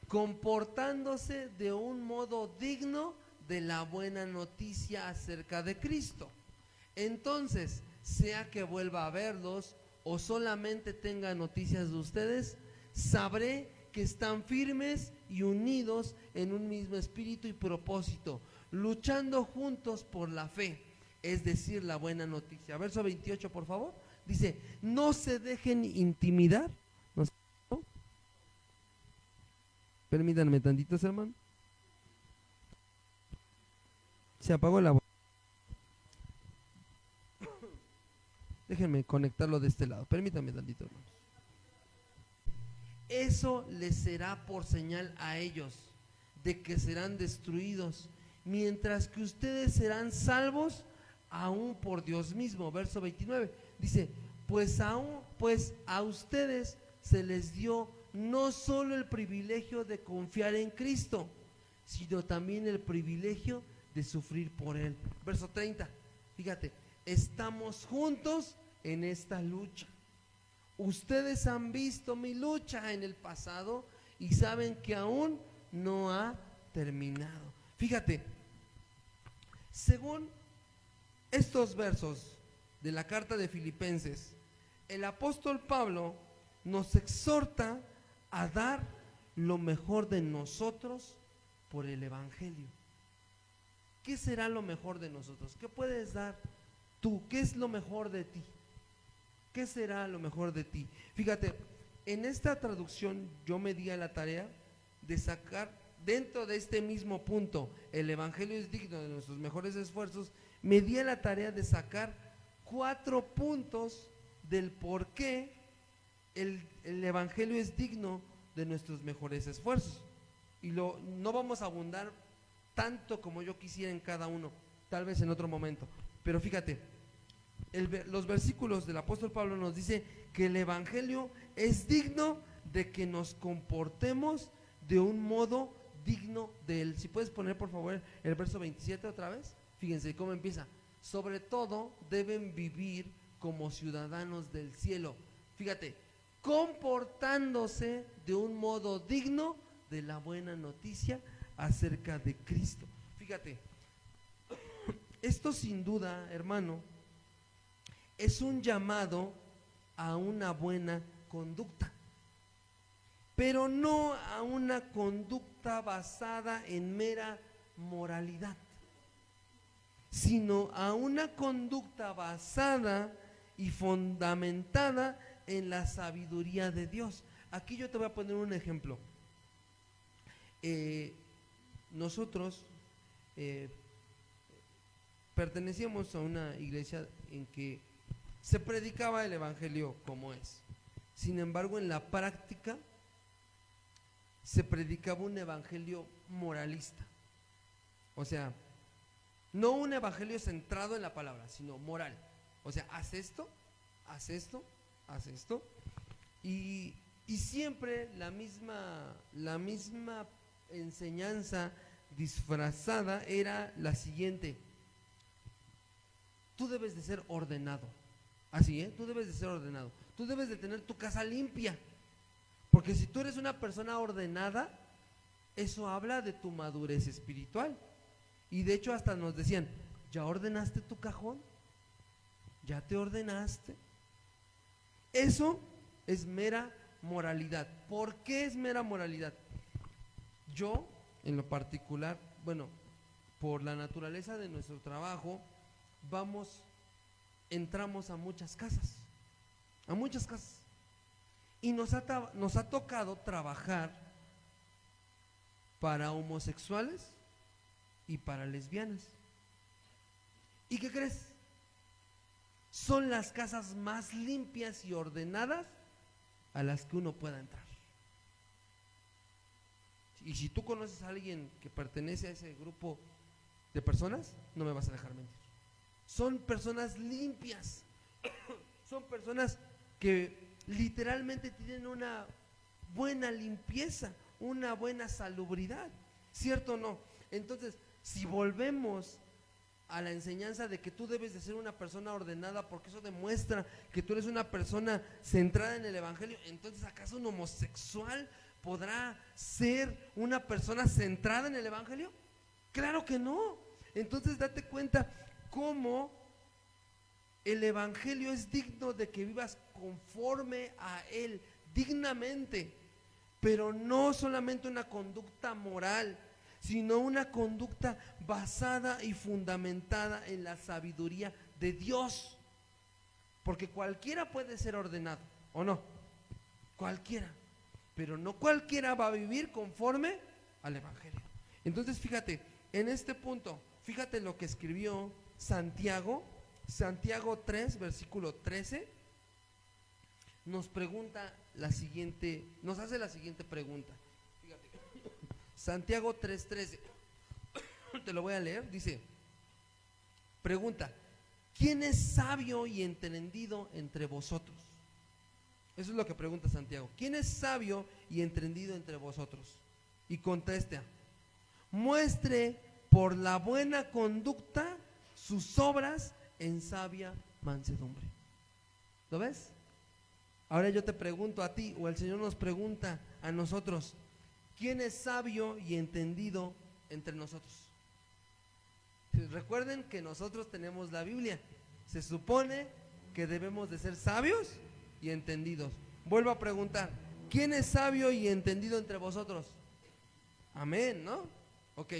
comportándose de un modo digno de la buena noticia acerca de Cristo. Entonces, sea que vuelva a verlos o solamente tenga noticias de ustedes, sabré que están firmes y unidos en un mismo espíritu y propósito, luchando juntos por la fe, es decir, la buena noticia. Verso 28, por favor. Dice, no se dejen intimidar. ¿No? Permítanme tantitos, hermano. Se apagó la voz. Déjenme conectarlo de este lado. Permítanme tantito, hermanos. Eso les será por señal a ellos de que serán destruidos, mientras que ustedes serán salvos aún por Dios mismo. Verso 29 dice, pues a ustedes se les dio no solo el privilegio de confiar en Cristo, sino también el privilegio de sufrir por Él. Verso 30, fíjate, estamos juntos en esta lucha. Ustedes han visto mi lucha en el pasado y saben que aún no ha terminado. Fíjate, según estos versos de la carta de Filipenses, el apóstol Pablo nos exhorta a dar lo mejor de nosotros por el Evangelio. ¿Qué será lo mejor de nosotros? ¿Qué puedes dar tú? ¿Qué es lo mejor de ti? ¿Qué será lo mejor de ti? Fíjate, en esta traducción yo me di a la tarea de sacar dentro de este mismo punto, el Evangelio es digno de nuestros mejores esfuerzos, me di a la tarea de sacar 4 puntos del por qué el Evangelio es digno de nuestros mejores esfuerzos. Y no vamos a abundar tanto como yo quisiera en cada uno, tal vez en otro momento. Pero fíjate, los versículos del apóstol Pablo nos dice que el Evangelio es digno de que nos comportemos de un modo digno de él. Si puedes poner por favor el verso 27 otra vez. Fíjense cómo empieza. Sobre todo deben vivir como ciudadanos del cielo. Fíjate, comportándose de un modo digno de la buena noticia acerca de Cristo. Fíjate, esto sin duda, hermano, es un llamado a una buena conducta, pero no a una conducta basada en mera moralidad, sino a una conducta basada y fundamentada en la sabiduría de Dios. Aquí yo te voy a poner un ejemplo. Nosotros pertenecíamos a una iglesia en que se predicaba el Evangelio como es. Sin embargo, en la práctica se predicaba un evangelio moralista. O sea, No un evangelio centrado en la palabra, sino moral. O sea, haz esto, haz esto, haz esto. Y siempre la misma enseñanza disfrazada era la siguiente: tú debes de ser ordenado. Así, tú debes de ser ordenado. Tú debes de tener tu casa limpia. Porque si tú eres una persona ordenada, eso habla de tu madurez espiritual. Y de hecho hasta nos decían: ¿ya ordenaste tu cajón? ¿Ya te ordenaste? Eso es mera moralidad. ¿Por qué es mera moralidad? Yo, en lo particular, bueno, por la naturaleza de nuestro trabajo, entramos a muchas casas, y nos ha tocado trabajar para homosexuales y para lesbianas. ¿Y qué crees? Son las casas más limpias y ordenadas a las que uno pueda entrar. Y si tú conoces a alguien que pertenece a ese grupo de personas, no me vas a dejar mentir. Son personas limpias, son personas que literalmente tienen una buena limpieza, una buena salubridad, ¿cierto o no? Entonces, si volvemos a la enseñanza de que tú debes de ser una persona ordenada, porque eso demuestra que tú eres una persona centrada en el evangelio, entonces ¿acaso un homosexual podrá ser una persona centrada en el evangelio? Claro que no. Entonces date cuenta cómo el evangelio es digno de que vivas conforme a él, dignamente, pero no solamente una conducta moral, sino una conducta basada y fundamentada en la sabiduría de Dios. Porque cualquiera puede ser ordenado, ¿o no? Cualquiera, pero no cualquiera va a vivir conforme al evangelio. Entonces fíjate, en este punto, fíjate lo que escribió Santiago 3, versículo 13, nos hace la siguiente pregunta. Fíjate, Santiago 3:13, te lo voy a leer, dice, pregunta: ¿quién es sabio y entendido entre vosotros? Eso es lo que pregunta Santiago. ¿Quién es sabio y entendido entre vosotros? Y contesta: muestre por la buena conducta sus obras en sabia mansedumbre. ¿Lo ves? Ahora yo te pregunto a ti, o el Señor nos pregunta a nosotros: ¿quién es sabio y entendido entre nosotros? Recuerden que nosotros tenemos la Biblia. Se supone que debemos de ser sabios y entendidos. Vuelvo a preguntar: ¿quién es sabio y entendido entre vosotros? Amén, ¿no? Ok,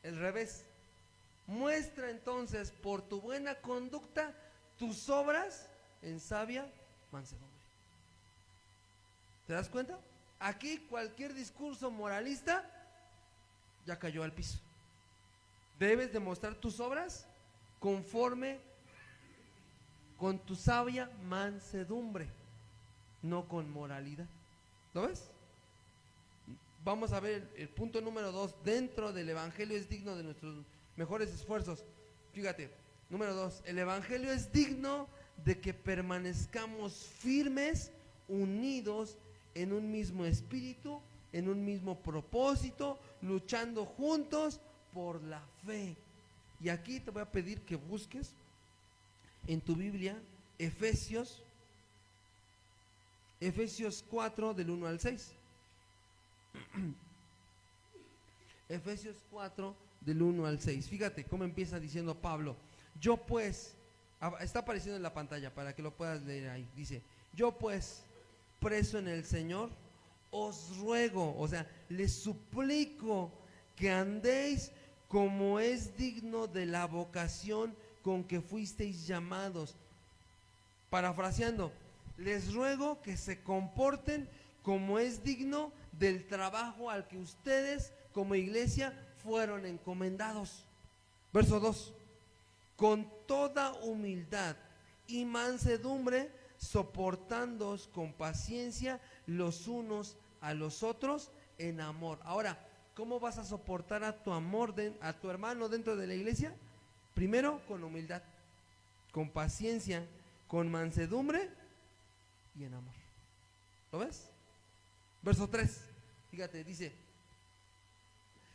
el revés. Muestra entonces por tu buena conducta tus obras en sabia mansedumbre. ¿Te das cuenta? Aquí cualquier discurso moralista ya cayó al piso. Debes demostrar tus obras conforme con tu sabia mansedumbre, no con moralidad. ¿Lo ves? Vamos a ver el punto número 2. Dentro del evangelio es digno de nuestros mejores esfuerzos. Fíjate, número 2, el evangelio es digno de que permanezcamos firmes, unidos en un mismo espíritu, en un mismo propósito, luchando juntos por la fe. Y aquí te voy a pedir que busques en tu Biblia Efesios 4 del 1 al 6. Efesios 4 del 1 al 6. Fíjate cómo empieza diciendo Pablo: yo pues, está apareciendo en la pantalla para que lo puedas leer ahí. Dice: yo pues, preso en el Señor, os ruego, o sea, les suplico que andéis como es digno de la vocación con que fuisteis llamados. Parafraseando, les ruego que se comporten como es digno del trabajo al que ustedes como iglesia fueron encomendados. Verso 2: con toda humildad y mansedumbre, soportándoos con paciencia los unos a los otros en amor. Ahora, ¿cómo vas a soportar a tu a tu hermano dentro de la iglesia? Primero, con humildad, con paciencia, con mansedumbre y en amor. ¿Lo ves? Verso 3, fíjate, dice,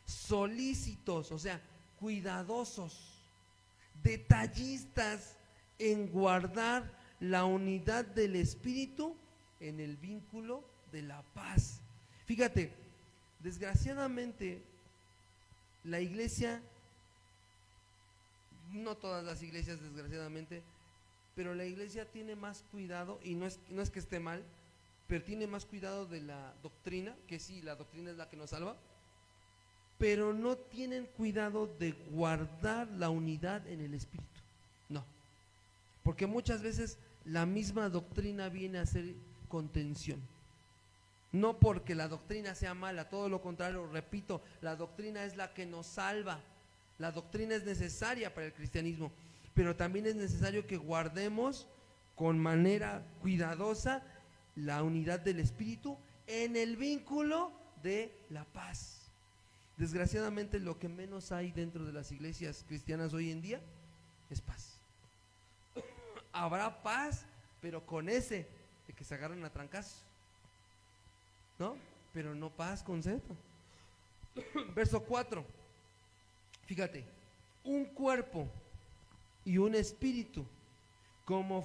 solícitos, o sea, cuidadosos, detallistas en guardar la unidad del Espíritu en el vínculo de la paz. Fíjate, desgraciadamente la iglesia, no todas las iglesias desgraciadamente, pero la iglesia tiene más cuidado, y no es que esté mal, pero tiene más cuidado de la doctrina, que sí, la doctrina es la que nos salva, pero no tienen cuidado de guardar la unidad en el Espíritu. No, porque muchas veces la misma doctrina viene a ser contención. No porque la doctrina sea mala, todo lo contrario, repito, la doctrina es la que nos salva. La doctrina es necesaria para el cristianismo, pero también es necesario que guardemos con manera cuidadosa la unidad del Espíritu en el vínculo de la paz. Desgraciadamente lo que menos hay dentro de las iglesias cristianas hoy en día es paz. Habrá paz, pero con ese de que se agarran a trancazos, ¿no? Pero no paz con Z. Verso 4, fíjate, un cuerpo y un espíritu, como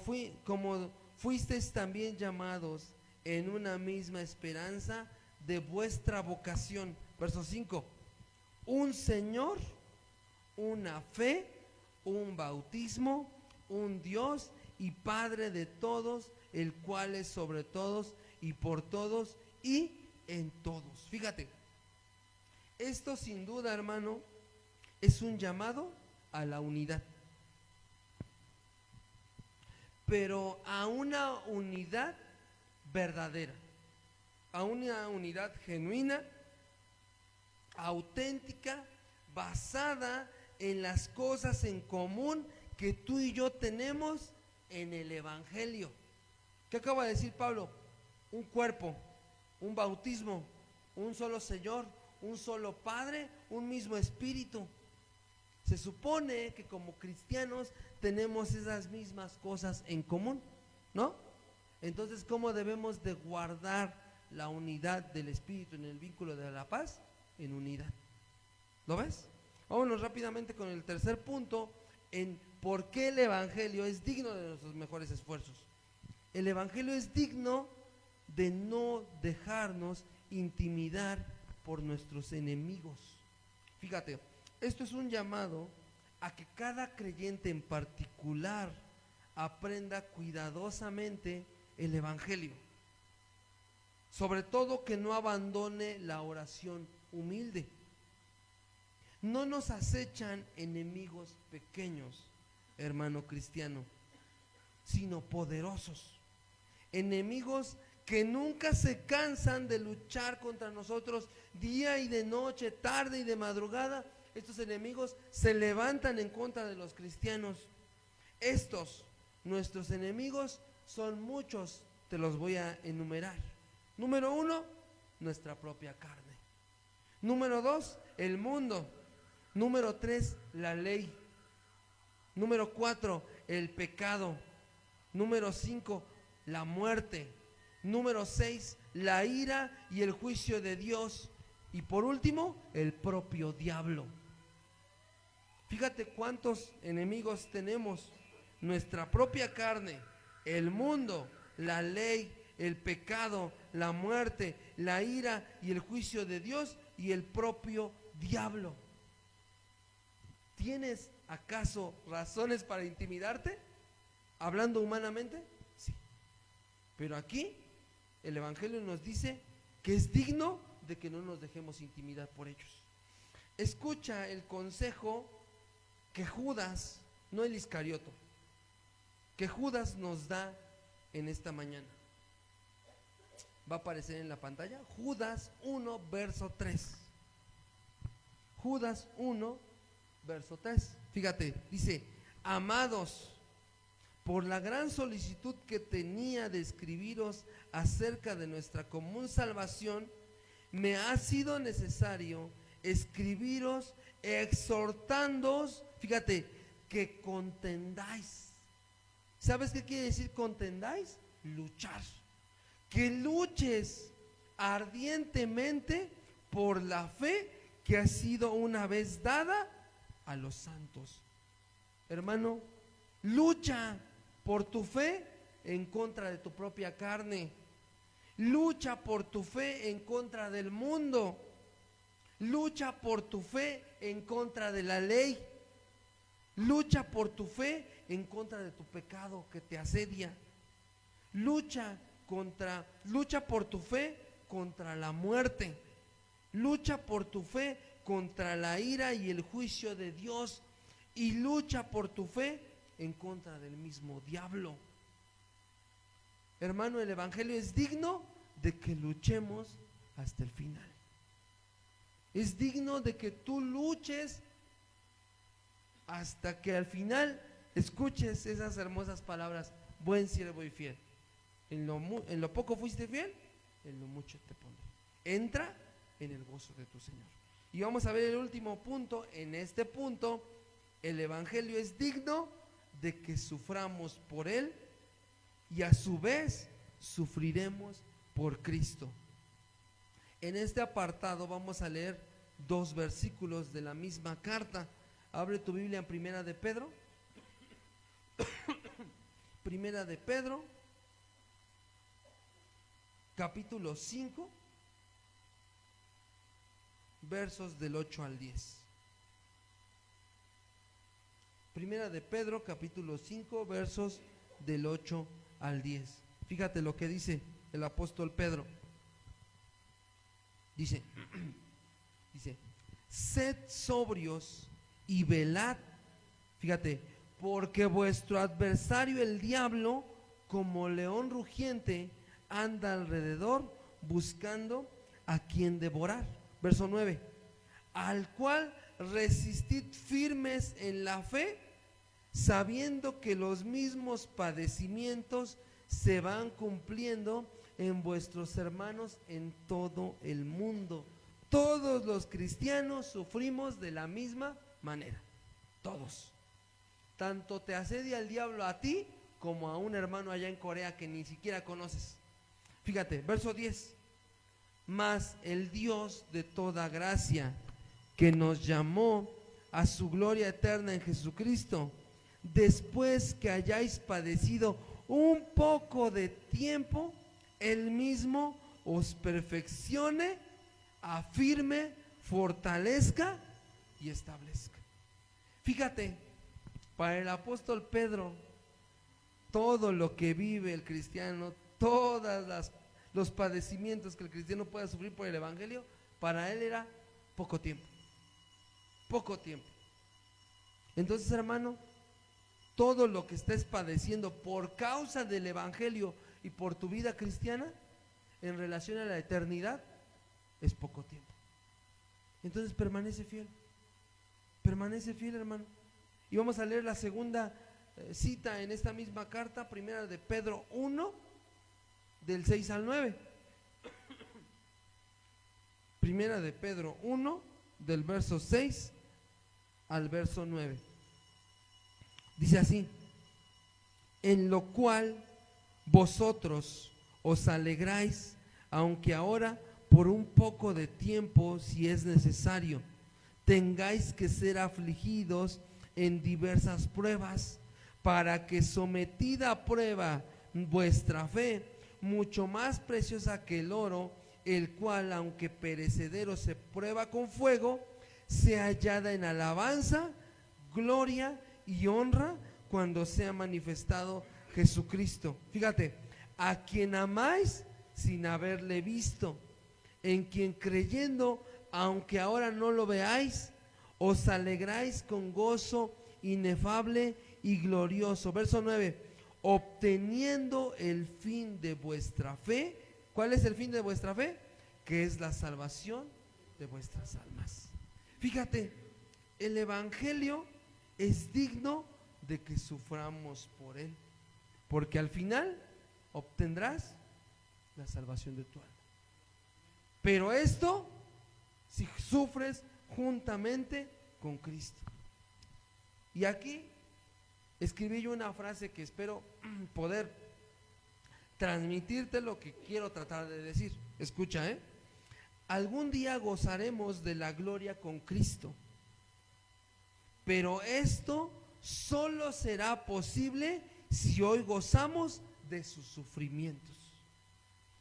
fuisteis también llamados en una misma esperanza de vuestra vocación. Verso 5, un Señor, una fe, un bautismo, un Dios y Padre de todos, el cual es sobre todos y por todos y en todos. Fíjate, esto sin duda, hermano, es un llamado a la unidad, pero a una unidad verdadera, a una unidad genuina, auténtica, basada en las cosas en común que tú y yo tenemos en el Evangelio. ¿Qué acaba de decir Pablo? Un cuerpo, un bautismo, un solo Señor, un solo Padre, un mismo Espíritu. Se supone que como cristianos tenemos esas mismas cosas en común, ¿no? Entonces, ¿cómo debemos de guardar la unidad del Espíritu en el vínculo de la paz? En unidad. ¿Lo ves? Vámonos rápidamente con el tercer punto, en por qué el Evangelio es digno de nuestros mejores esfuerzos. El Evangelio es digno de no dejarnos intimidar por nuestros enemigos. Fíjate, esto es un llamado a que cada creyente en particular aprenda cuidadosamente el Evangelio. Sobre todo que no abandone la oración humilde. No nos acechan enemigos pequeños, hermano cristiano, sino poderosos. Enemigos que nunca se cansan de luchar contra nosotros día y de noche, tarde y de madrugada. Estos enemigos se levantan en contra de los cristianos. Estos, nuestros enemigos, son muchos, te los voy a enumerar. Número 1, nuestra propia carne. Número 2, el mundo. Número 3, la ley. Número 4, el pecado. Número 5, la muerte. Número 6, la ira y el juicio de Dios. Y por último, el propio diablo. Fíjate cuántos enemigos tenemos. Nuestra propia carne, el mundo, la ley, el pecado, la muerte, la ira y el juicio de Dios y el propio diablo. ¿Tienes acaso razones para intimidarte? Hablando humanamente, sí. Pero aquí el Evangelio nos dice que es digno de que no nos dejemos intimidar por ellos. Escucha el consejo que Judas, no el Iscarioto, que Judas nos da en esta mañana. Va a aparecer en la pantalla, Judas 1, verso 3. Judas 1, verso 3. Fíjate, dice: amados, por la gran solicitud que tenía de escribiros acerca de nuestra común salvación, me ha sido necesario escribiros, exhortándoos, fíjate, que contendáis. ¿Sabes qué quiere decir contendáis? Luchar. Que luches ardientemente por la fe que ha sido una vez dada a los santos. Hermano, lucha por tu fe en contra de tu propia carne. Lucha por tu fe en contra del mundo. Lucha por tu fe en contra de la ley. Lucha por tu fe en contra de tu pecado que te asedia. Lucha por tu fe contra la muerte. Lucha por tu fe contra la ira y el juicio de Dios. Y lucha por tu fe en contra del mismo diablo. Hermano, el evangelio es digno de que luchemos hasta el final. Es digno de que tú luches hasta que al final escuches esas hermosas palabras: buen siervo y fiel. En lo poco fuiste fiel, en lo mucho te pondré. Entra en el gozo de tu Señor. Y vamos a ver el último punto. En este punto, el evangelio es digno de que suframos por él y a su vez sufriremos por Cristo. En este apartado vamos a leer 2 versículos de la misma carta. Abre tu Biblia en Primera de Pedro. Primera de Pedro, capítulo 5, versos del 8 al 10. Primera de Pedro, capítulo 5, versos del 8 al 10. Fíjate lo que dice el apóstol Pedro. Dice, sed sobrios y velad, fíjate, porque vuestro adversario el diablo, como león rugiente, anda alrededor buscando a quien devorar. Verso 9, al cual resistid firmes en la fe, sabiendo que los mismos padecimientos se van cumpliendo en vuestros hermanos en todo el mundo. Todos los cristianos sufrimos de la misma manera, todos. Tanto te asedia el diablo a ti como a un hermano allá en Corea que ni siquiera conoces. Fíjate, verso 10. Mas el Dios de toda gracia, que nos llamó a su gloria eterna en Jesucristo, después que hayáis padecido un poco de tiempo, Él mismo os perfeccione, afirme, fortalezca y establezca. Fíjate, para el apóstol Pedro, todo lo que vive el cristiano, todos los padecimientos que el cristiano pueda sufrir por el evangelio, para él era poco tiempo. Poco tiempo. Entonces, hermano, todo lo que estés padeciendo por causa del evangelio y por tu vida cristiana, en relación a la eternidad, es poco tiempo. Entonces permanece fiel, hermano. Y vamos a leer la segunda cita en esta misma carta, primera de Pedro 1, del 6 al 9. Primera de Pedro 1, del verso 6 al verso 9. Dice así: en lo cual vosotros os alegráis, aunque ahora por un poco de tiempo, si es necesario, tengáis que ser afligidos en diversas pruebas, para que sometida a prueba vuestra fe, mucho más preciosa que el oro, el cual aunque perecedero se prueba con fuego, sea hallada en alabanza, gloria y honra cuando sea manifestado Jesucristo. Fíjate, a quien amáis sin haberle visto, en quien creyendo, aunque ahora no lo veáis, os alegráis con gozo inefable y glorioso. Verso 9, obteniendo el fin de vuestra fe. ¿Cuál es el fin de vuestra fe? Que es la salvación de vuestras almas. Fíjate, el evangelio es digno de que suframos por él, porque al final obtendrás la salvación de tu alma. Pero esto, si sufres juntamente con Cristo. Y aquí escribí yo una frase que espero poder transmitirte lo que quiero tratar de decir. Escucha, algún día gozaremos de la gloria con Cristo, pero esto solo será posible si hoy gozamos de sus sufrimientos.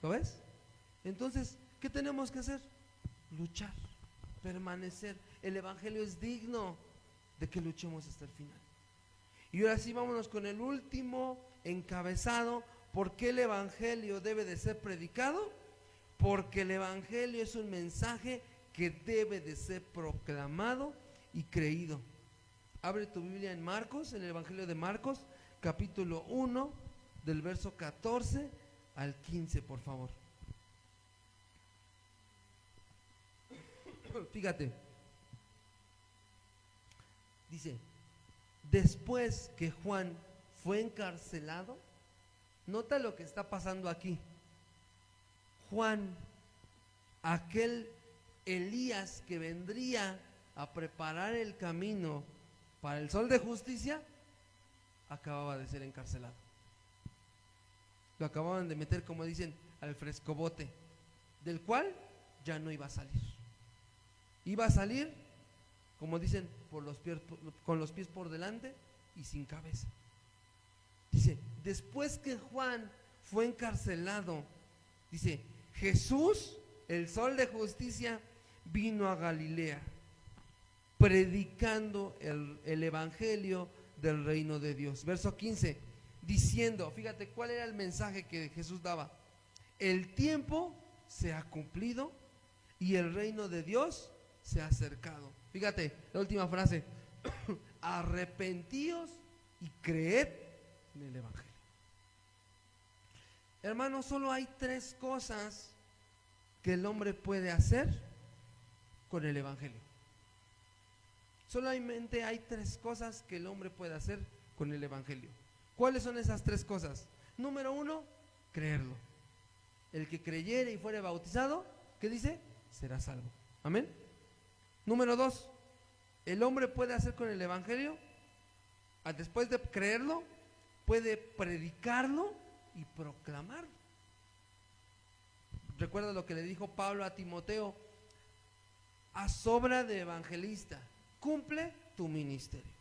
¿Lo ves? Entonces, ¿qué tenemos que hacer? Luchar, permanecer. El evangelio es digno de que luchemos hasta el final. Y ahora sí, vámonos con el último encabezado. ¿Por qué el evangelio debe de ser predicado? Porque el evangelio es un mensaje que debe de ser proclamado y creído. Abre tu Biblia en Marcos, en el evangelio de Marcos, capítulo 1, del verso 14 al 15, por favor. Fíjate, dice: después que Juan fue encarcelado, nota lo que está pasando aquí. Juan, aquel Elías que vendría a preparar el camino para el sol de justicia, acababa de ser encarcelado. Lo acababan de meter, como dicen, al frescobote, del cual ya no iba a salir. Iba a salir, como dicen, con los pies por delante y sin cabeza. Dice, después que Juan fue encarcelado, dice, Jesús, el sol de justicia, vino a Galilea, predicando el evangelio del reino de Dios. Verso 15, diciendo, fíjate cuál era el mensaje que Jesús daba: el tiempo se ha cumplido y el reino de Dios se ha acercado. Fíjate, la última frase: arrepentíos y creed en el evangelio. Hermanos, solo hay 3 cosas que el hombre puede hacer con el evangelio. Solamente hay 3 cosas que el hombre puede hacer con el evangelio. ¿Cuáles son esas 3 cosas? Número 1, creerlo. El que creyere y fuere bautizado, ¿qué dice? Será salvo. Amén. Número 2, el hombre puede hacer con el evangelio, después de creerlo, puede predicarlo y proclamarlo. Recuerda lo que le dijo Pablo a Timoteo: haz obra de evangelista, cumple tu ministerio.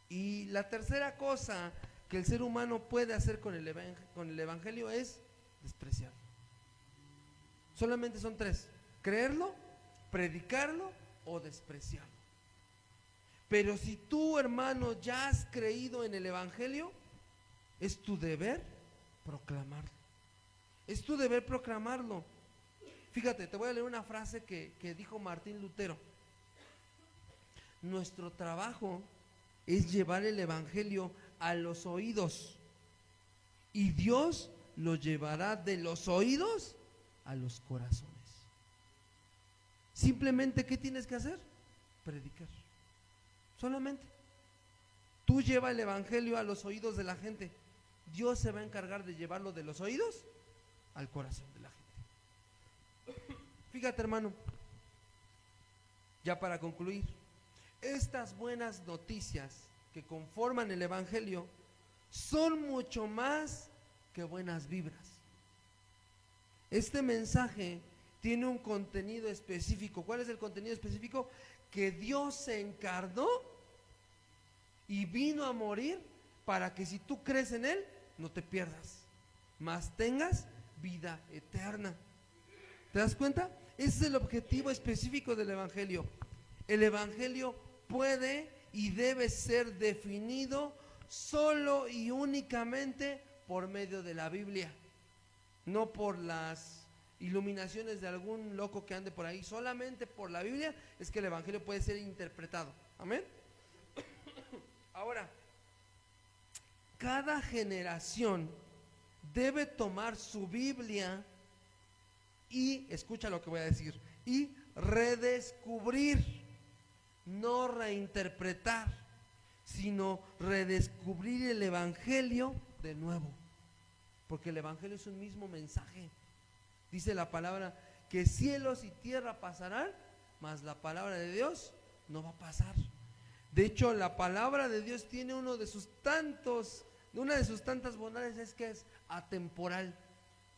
Y la tercera cosa que el ser humano puede hacer con el evangelio es despreciarlo. Solamente son 3: creerlo, predicarlo o despreciarlo. Pero si tú, hermano, ya has creído en el evangelio, es tu deber proclamarlo. Es tu deber proclamarlo. Fíjate, te voy a leer una frase que dijo Martín Lutero: nuestro trabajo es llevar el evangelio a los oídos, y Dios lo llevará de los oídos a los corazones. Simplemente, ¿qué tienes que hacer? Predicar. Solamente. Tú lleva el evangelio a los oídos de la gente. Dios se va a encargar de llevarlo de los oídos al corazón de la gente. Fíjate, hermano, ya para concluir, estas buenas noticias que conforman el evangelio son mucho más que buenas vibras. Este mensaje tiene un contenido específico. ¿Cuál es el contenido específico? Que Dios se encarnó y vino a morir para que si tú crees en Él, no te pierdas, mas tengas vida eterna. ¿Te das cuenta? Ese es el objetivo específico del evangelio. El evangelio puede y debe ser definido solo y únicamente por medio de la Biblia, no por las iluminaciones de algún loco que ande por ahí. Solamente por la Biblia es que el evangelio puede ser interpretado. Amén. Ahora, cada generación debe tomar su Biblia y, escucha lo que voy a decir, y redescubrir, no reinterpretar, sino redescubrir el evangelio de nuevo, porque el evangelio es un mismo mensaje. Dice la palabra que cielos y tierra pasarán, mas la palabra de Dios no va a pasar. De hecho, la palabra de Dios tiene una de sus tantas bondades, es que es atemporal.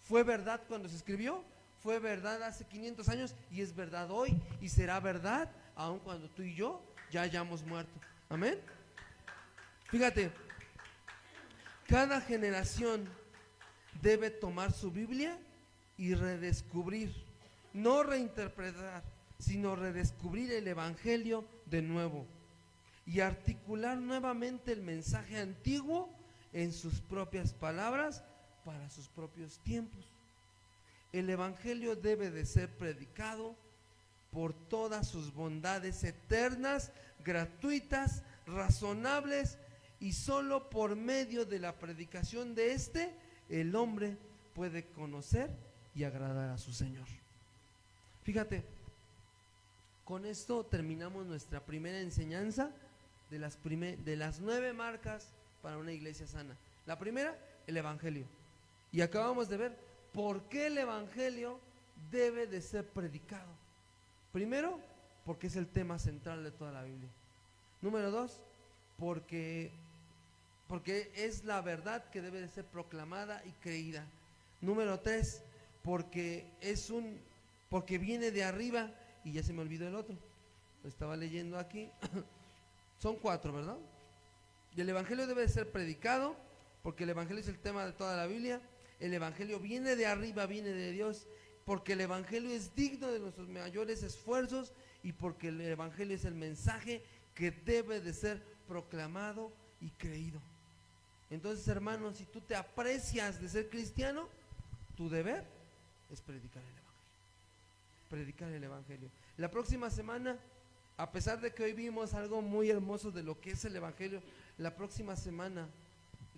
Fue verdad cuando se escribió, fue verdad hace 500 años y es verdad hoy y será verdad aun cuando tú y yo ya hayamos muerto. Amén. Fíjate, cada generación debe tomar su Biblia y redescubrir, no reinterpretar, sino redescubrir el Evangelio de nuevo y articular nuevamente el mensaje antiguo en sus propias palabras para sus propios tiempos. El Evangelio debe de ser predicado por todas sus bondades eternas, gratuitas, razonables, y solo por medio de la predicación de el hombre puede conocer y agradar a su Señor. Fíjate, con esto terminamos nuestra primera enseñanza de las 9 marcas para una iglesia sana. La primera, el Evangelio. Y acabamos de ver por qué el Evangelio debe de ser predicado. Primero, porque es el tema central de toda la Biblia. Número 2, porque es la verdad que debe de ser proclamada y creída. Número 3, porque viene de arriba, y ya se me olvidó el otro, lo estaba leyendo aquí. Son 4, ¿verdad? Y el Evangelio debe de ser predicado, porque el Evangelio es el tema de toda la Biblia. El Evangelio viene de arriba, viene de Dios, porque el Evangelio es digno de nuestros mayores esfuerzos y porque el Evangelio es el mensaje que debe de ser proclamado y creído. Entonces, hermanos, si tú te aprecias de ser cristiano, tu deber es predicar el Evangelio. Predicar el Evangelio. La próxima semana, a pesar de que hoy vimos algo muy hermoso de lo que es el Evangelio, la próxima semana,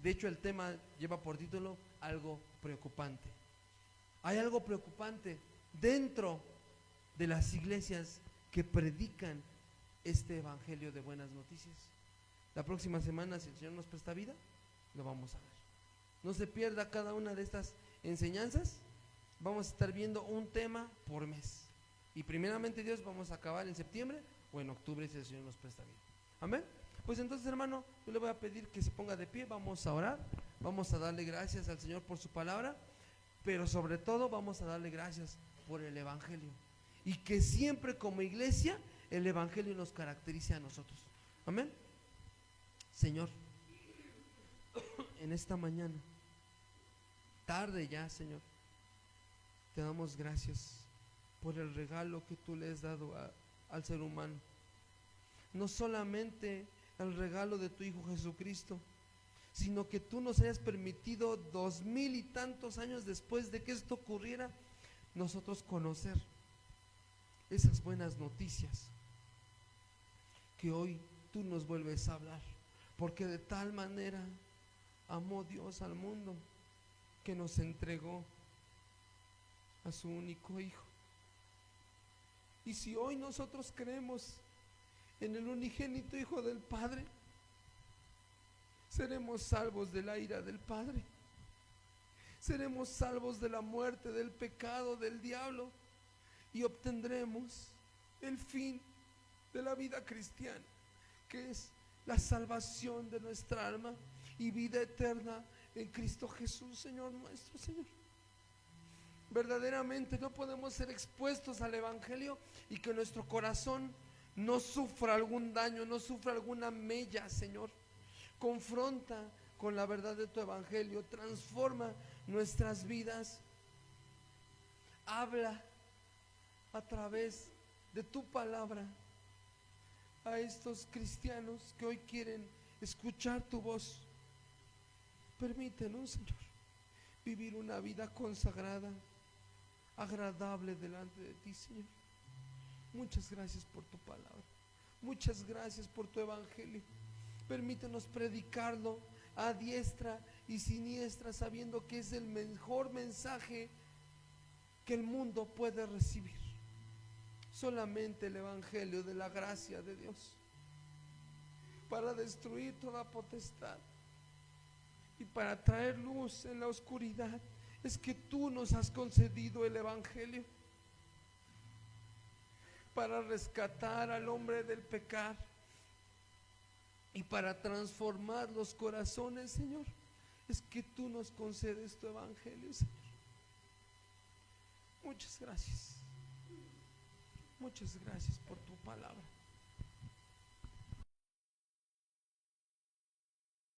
de hecho el tema lleva por título algo preocupante. Hay algo preocupante dentro de las iglesias que predican este Evangelio de buenas noticias. La próxima semana, si el Señor nos presta vida, lo vamos a ver. No se pierda cada una de estas enseñanzas. Vamos a estar viendo un tema por mes. Y primeramente Dios, vamos a acabar en septiembre o en octubre si el Señor nos presta vida. Amén. Pues entonces, hermano, yo le voy a pedir que se ponga de pie. Vamos a orar. Vamos a darle gracias al Señor por su palabra. Pero sobre todo vamos a darle gracias por el Evangelio. Y que siempre como iglesia el Evangelio nos caracterice a nosotros. Amén. Señor, en esta mañana, tarde ya, Señor, te damos gracias por el regalo que tú le has dado al ser humano. No solamente el regalo de tu Hijo Jesucristo, sino que tú nos hayas permitido 2000 y tantos años después de que esto ocurriera, nosotros conocer esas buenas noticias que hoy tú nos vuelves a hablar, porque de tal manera amó Dios al mundo que nos entregó a su único Hijo. Y si hoy nosotros creemos en el unigénito Hijo del Padre, seremos salvos de la ira del Padre, seremos salvos de la muerte, del pecado, del diablo, y obtendremos el fin de la vida cristiana, que es la salvación de nuestra alma y vida eterna en Cristo Jesús, Señor nuestro. Señor, verdaderamente no podemos ser expuestos al Evangelio y que nuestro corazón no sufra algún daño, no sufra alguna mella, Señor. Confronta con la verdad de tu Evangelio, transforma nuestras vidas, habla a través de tu palabra a estos cristianos que hoy quieren escuchar tu voz. Permítenos, Señor, vivir una vida consagrada, agradable delante de ti, Señor. Muchas gracias por tu palabra, muchas gracias por tu Evangelio. Permítenos predicarlo a diestra y siniestra, sabiendo que es el mejor mensaje que el mundo puede recibir. Solamente el Evangelio de la gracia de Dios para destruir toda potestad y para traer luz en la oscuridad. Es que tú nos has concedido el Evangelio. para rescatar al hombre del pecado y para transformar los corazones, Señor, es que tú nos concedes tu evangelio, Señor. Muchas gracias. Muchas gracias por tu palabra.